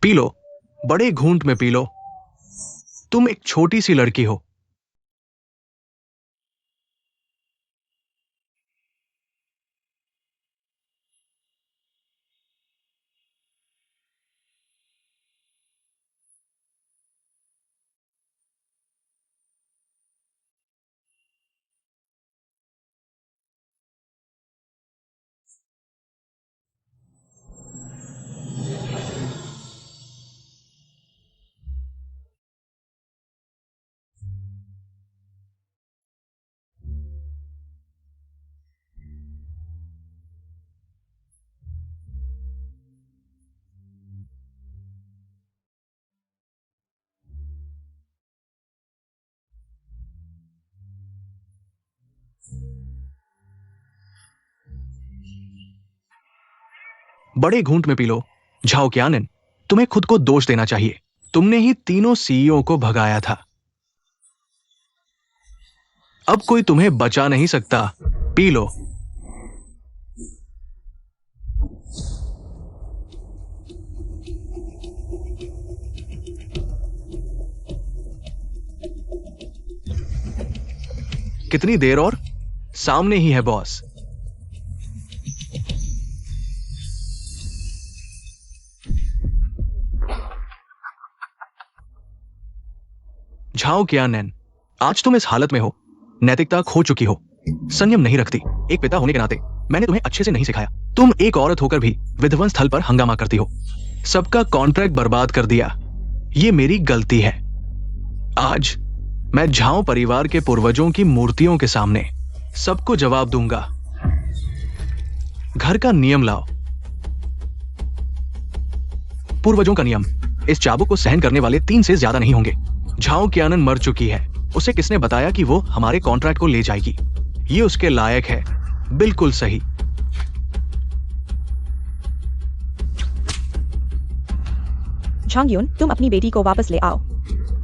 पी लो, बड़े घूंट में पी लो। तुम एक छोटी सी लड़की हो। बड़े घूंट में पी लो। झाओ क्यानन, तुम्हें खुद को दोष देना चाहिए। तुमने ही तीनों सीईओ को भगाया था। अब कोई तुम्हें बचा नहीं सकता। P low. कितनी देर और? सामने ही है बॉस। झाओ क्यानन, आज तुम इस हालत में हो। नैतिकता खो चुकी हो, संयम नहीं रखती। एक पिता होने के नाते मैंने तुम्हें अच्छे से नहीं सिखाया। तुम एक औरत होकर भी विध्वंस स्थल पर हंगामा करती हो। सबका कॉन्ट्रैक्ट बर्बाद कर दिया। ये मेरी गलती है। आज मैं झाओ परिवार के पूर्वजों की मूर्तियों के सामने सबको जवाब दूंगा। घर का नियम लाओ। पूर्वजों का नियम। इस चाबुक को सहन करने वाले 3 से ज्यादा नहीं होंगे। झाओ क्यानन मर चुकी है। उसे किसने बताया कि वो हमारे कॉन्ट्रैक्ट को ले जाएगी? ये उसके लायक है। बिल्कुल सही। झांगयुन, तुम अपनी बेटी को वापस ले आओ।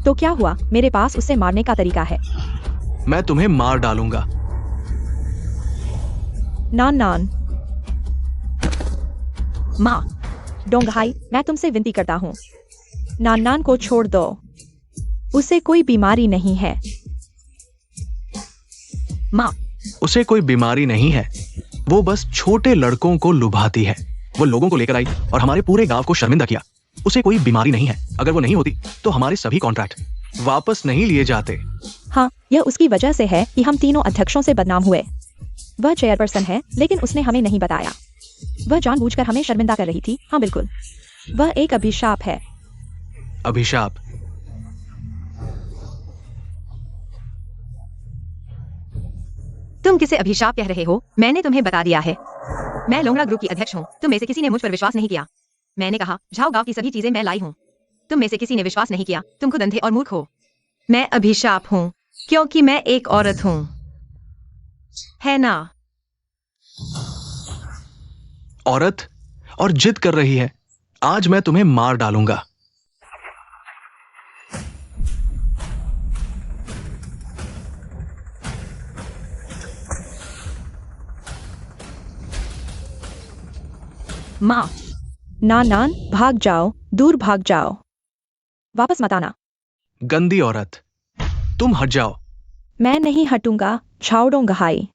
तो क्या हुआ? मेरे पास उसे मारने का तरीका है। मैं तुम्हें मार डालूंगा। नान नान। माँ, डोंगहाई, मैं तुमसे विनती करता हूँ, नान नान को छोड़ दो। उसे कोई बीमारी नहीं है। माँ, उसे कोई बीमारी नहीं है। वो बस छोटे लड़कों को लुभाती है। वो लोगों को लेकर आई और हमारे पूरे गांव को शर्मिंदा किया। उसे कोई बीमारी नहीं है। अगर वो नहीं होती तो हमारे सभी कॉन्ट्रैक्ट वापस नहीं लिए जाते। हाँ, यह उसकी वजह से है कि हम तीनों अध्यक्षों से बदनाम हुए। वह चेयरपर्सन है, लेकिन उसने हमें नहीं बताया। वह जानबूझकर हमें शर्मिंदा कर रही थी। हाँ बिल्कुल, वह एक अभिशाप है। अभिशाप? तुम किसे अभिशाप कह रहे हो? मैंने तुम्हें बता दिया है। मैं लोंगड़ा ग्रुप की अध्यक्ष हूँ। तुम में से किसी ने मुझ पर विश्वास नहीं किया। मैंने कहा झाओ गांव की सभी चीजें मैं लाई हूँ। तुम में से किसी ने विश्वास नहीं किया। तुम खुद अंधे और मूर्ख हो। मैं अभिशाप हूँ क्योंकि मैं एक औरत हूँ, है ना? औरत? और जिद कर रही है। आज मैं तुम्हें मार डालूंगा। माँ, नान नान, भाग जाओ, दूर भाग जाओ। वापस मत आना। गंदी औरत, तुम हट जाओ। मैं नहीं हटूंगा। झाओ डोंगहाई,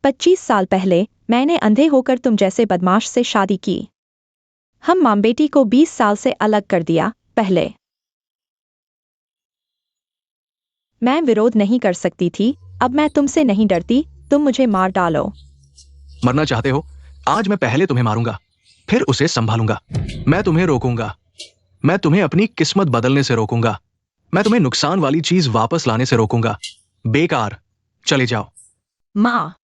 25 साल पहले मैंने अंधे होकर तुम जैसे बदमाश से शादी की। हम मां बेटी को 20 साल से अलग कर दिया। पहले मैं विरोध नहीं कर सकती थी। अब मैं तुमसे नहीं डरती। तुम मुझे मार डालो। मरना चाहते हो? आज मैं पहले तुम्हें मारूंगा, फिर उसे संभालूंगा। मैं तुम्हें रोकूंगा। मैं तुम्हें अपनी किस्मत बदलने से रोकूंगा। मैं तुम्हें नुकसान वाली चीज वापस लाने से रोकूंगा। बेकार, चले जाओ। माँ,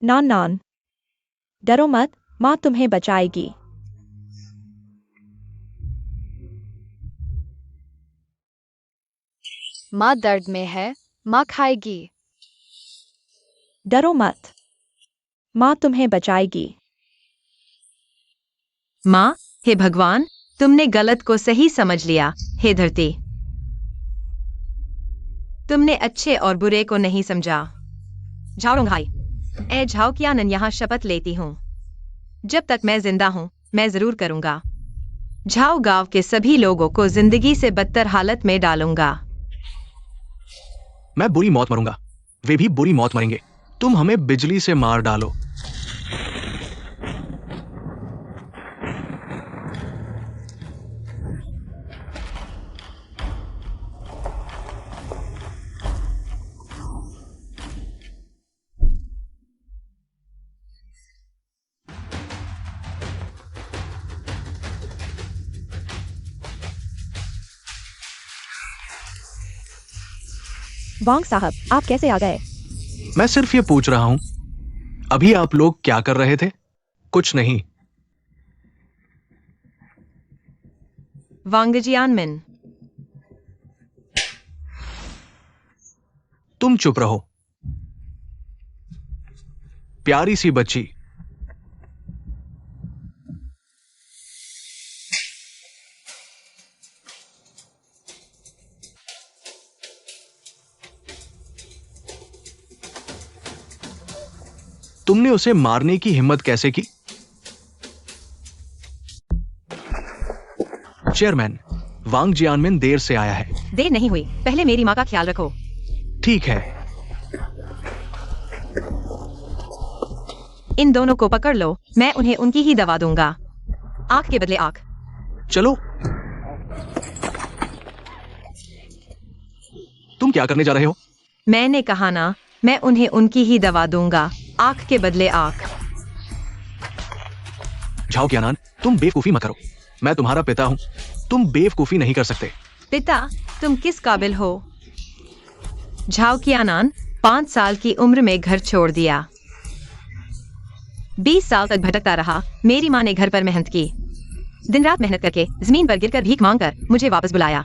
नान नान, डरो मत, माँ तुम्हें बचाएगी। माँ दर्द में है, माँ खाएगी। डरो मत, माँ तुम्हें बचाएगी। माँ, हे भगवान, तुमने गलत को सही समझ लिया। हे धरती, तुमने अच्छे और बुरे को नहीं समझा। झाओरोंगहाई, ए झाओकियानन, यहाँ शपथ लेती हूँ, जब तक मैं जिंदा हूँ मैं जरूर करूंगा। झाओ गांव के सभी लोगों को जिंदगी से बदतर हालत में डालूंगा। मैं बुरी मौत मरूंगा, वे भी बुरी मौत मरेंगे। तुम हमें बिजली से मार डालो। वांग साहब, आप कैसे आ गए? मैं सिर्फ ये पूछ रहा हूं, अभी आप लोग क्या कर रहे थे? कुछ नहीं। वांगजियानमिन, तुम चुप रहो, प्यारी सी बच्ची। तुमने उसे मारने की हिम्मत कैसे की? चेयरमैन, वांग जियानमिन देर से आया है। देर नहीं हुई, पहले मेरी माँ का ख्याल रखो। ठीक है। इन दोनों को पकड़ लो, मैं उन्हें उनकी ही दवा दूंगा। आंख के बदले आंख। चलो। तुम क्या करने जा रहे हो? मैंने कहा ना, मैं उन्हें उनकी ही दवा दूंगा। आंख के बदले आंख। झाओकियानन, तुम बेवकूफी मत करो। मैं तुम्हारा पिता हूं, तुम बेवकूफी नहीं कर सकते। पिता, तुम किस काबिल हो? झाओकियानन 5 साल की उम्र में घर छोड़ दिया। 20 साल तक भटकता रहा। मेरी माँ ने घर पर मेहनत की, दिन रात मेहनत करके जमीन पर गिरकर भीख मांगकर मुझे वापस बुलाया।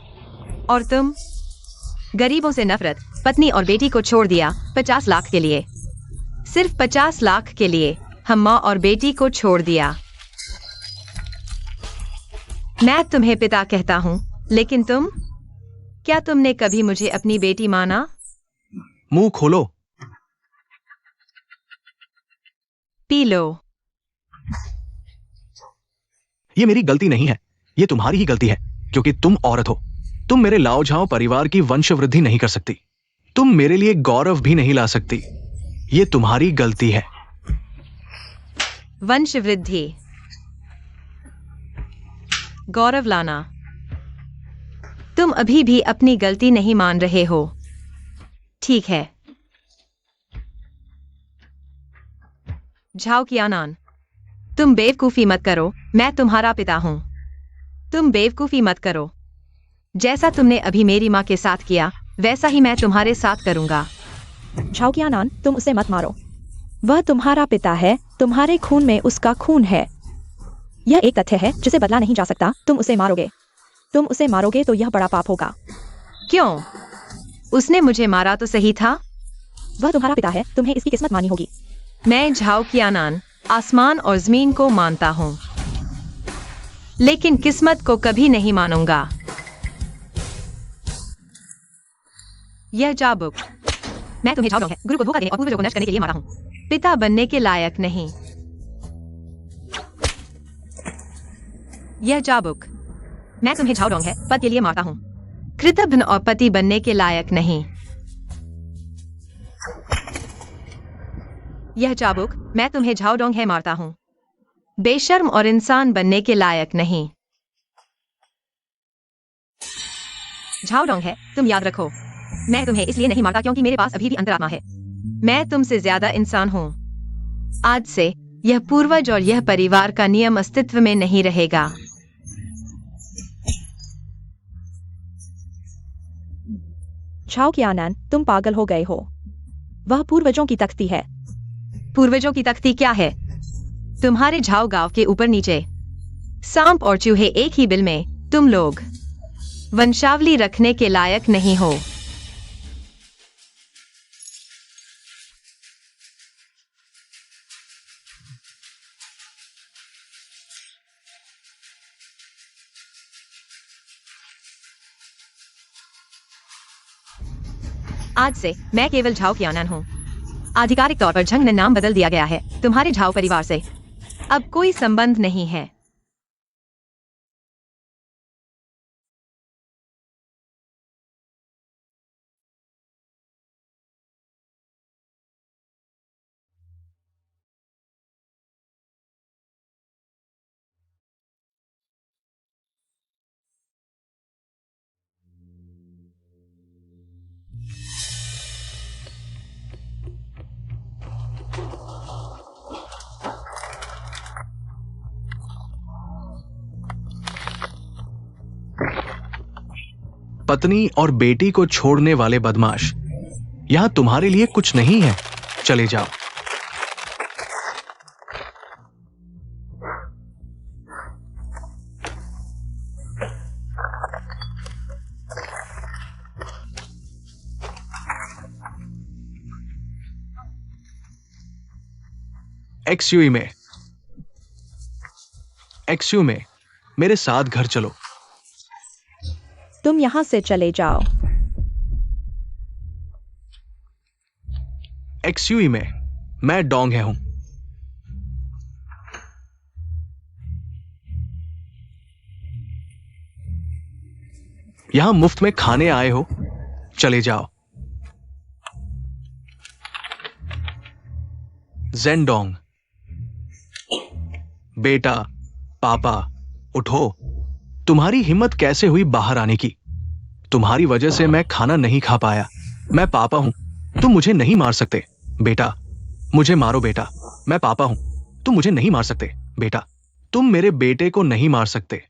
और तुम? गरीबों से नफरत, पत्नी और बेटी को छोड़ दिया 50 लाख के लिए। सिर्फ 50 लाख के लिए हम माँ और बेटी को छोड़ दिया। मैं तुम्हें पिता कहता हूँ, लेकिन तुम? क्या तुमने कभी मुझे अपनी बेटी माना? मुंह खोलो। P low. ये मेरी गलती नहीं है, ये तुम्हारी ही गलती है, क्योंकि तुम औरत हो। तुम मेरे लाओ झाओ परिवार की वंश वृद्धि नहीं कर सकती। तुम मेरे लिए गौरव भी नहीं ला सकती। ये तुम्हारी गलती है। वंश वृद्धि, गौरव लाना। तुम अभी भी अपनी गलती नहीं मान रहे हो। ठीक है। झाओकियानन, तुम बेवकूफी मत करो, मैं तुम्हारा पिता हूं। तुम बेवकूफी मत करो। जैसा तुमने अभी मेरी माँ के साथ किया, वैसा ही मैं तुम्हारे साथ करूंगा। झाओकियानन, तुम उसे मत मारो। वह तुम्हारा पिता है, तुम्हारे खून में उसका खून है। यह एक तथ्य है जिसे बदला नहीं जा सकता। तुम उसे मारोगे। तुम उसे मारोगे तो यह बड़ा पाप होगा। क्यों? उसने मुझे मारा तो सही था। वह तुम्हारा पिता है, तुम्हें इसकी किस्मत मानी होगी। मैं झाओकियानन आसमान और जमीन को मानता हूं, लेकिन किस्मत को कभी नहीं मानूंगा। यह चाबुक, मैं तुम्हें झाओरोंग है, गुरु को धोखा देने और पूर्वजों को नष्ट करने के लिए मारा हूं। पिता बनने के लायक नहीं। यह चाबुक, मैं तुम्हें झाओरोंग है, पद के लिए मारता हूं। कृतघ्न और पति बनने के लायक नहीं। यह चाबुक, मैं तुम्हें झाओरोंग है, मारता हूं। बेशर्म और इंसान बनने के लायक नहीं। झाओरोंग है, तुम याद रखो, मैं तुम्हें इसलिए नहीं मारता क्योंकि मेरे पास अभी भी अंतरात्मा है। मैं तुमसे ज्यादा इंसान हूं। आज से यह पूर्वज और यह परिवार का नियम अस्तित्व में नहीं रहेगा। झाओकियानन, तुम पागल हो गए हो। वह पूर्वजों की तख्ती है। पूर्वजों की तख्ती क्या है? तुम्हारे झाओ गांव के ऊपर नीचे सांप और चूहे एक ही बिल में। तुम लोग वंशावली रखने के लायक नहीं हो। आज से मैं केवल झाओ क्यानन हूँ। आधिकारिक तौर पर झंग ने नाम बदल दिया गया है। तुम्हारे झाओ परिवार से अब कोई संबंध नहीं है। पत्नी और बेटी को छोड़ने वाले बदमाश, यहां तुम्हारे लिए कुछ नहीं है, चले जाओ। एक्सयू में मेरे साथ घर चलो। तुम यहाँ से चले जाओ। एक्सयू में मैं डोंग है हूं। यहां मुफ्त में खाने आए हो, चले जाओ। जेंडोंग, बेटा, पापा, उठो। तुम्हारी हिम्मत कैसे हुई बाहर आने की? तुम्हारी वजह से मैं खाना नहीं खा पाया। मैं पापा हूं, तुम मुझे नहीं मार सकते। बेटा, मुझे मारो बेटा, मैं पापा हूं, तुम मुझे नहीं मार सकते। बेटा, तुम मेरे बेटे को नहीं मार सकते।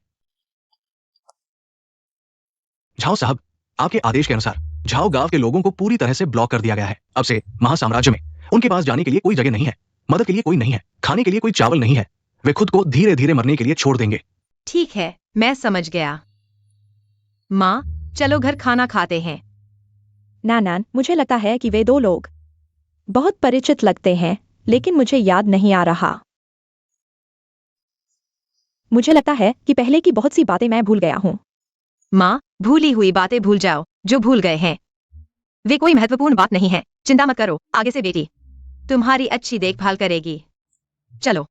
झाओ साहब, आपके आदेश के अनुसार झाओ गांव के लोगों को पूरी तरह से ब्लॉक कर दिया गया है। अब से महासाम्राज्य में उनके पास जाने के लिए कोई जगह नहीं है, मदद के लिए कोई नहीं है, खाने के लिए कोई चावल नहीं है। वे खुद को धीरे धीरे मरने के लिए छोड़ देंगे। ठीक है, मैं समझ गया। माँ, चलो घर खाना खाते हैं। नानान, मुझे लगता है कि वे दो लोग बहुत परिचित लगते हैं, लेकिन मुझे याद नहीं आ रहा। मुझे लगता है कि पहले की बहुत सी बातें मैं भूल गया हूँ। माँ, भूली हुई बातें भूल जाओ जो भूल गए हैं। वे कोई महत्वपूर्ण बात नहीं है। चिंता मत करो, आगे से बेटी तुम्हारी अच्छी देखभाल करेगी। चलो।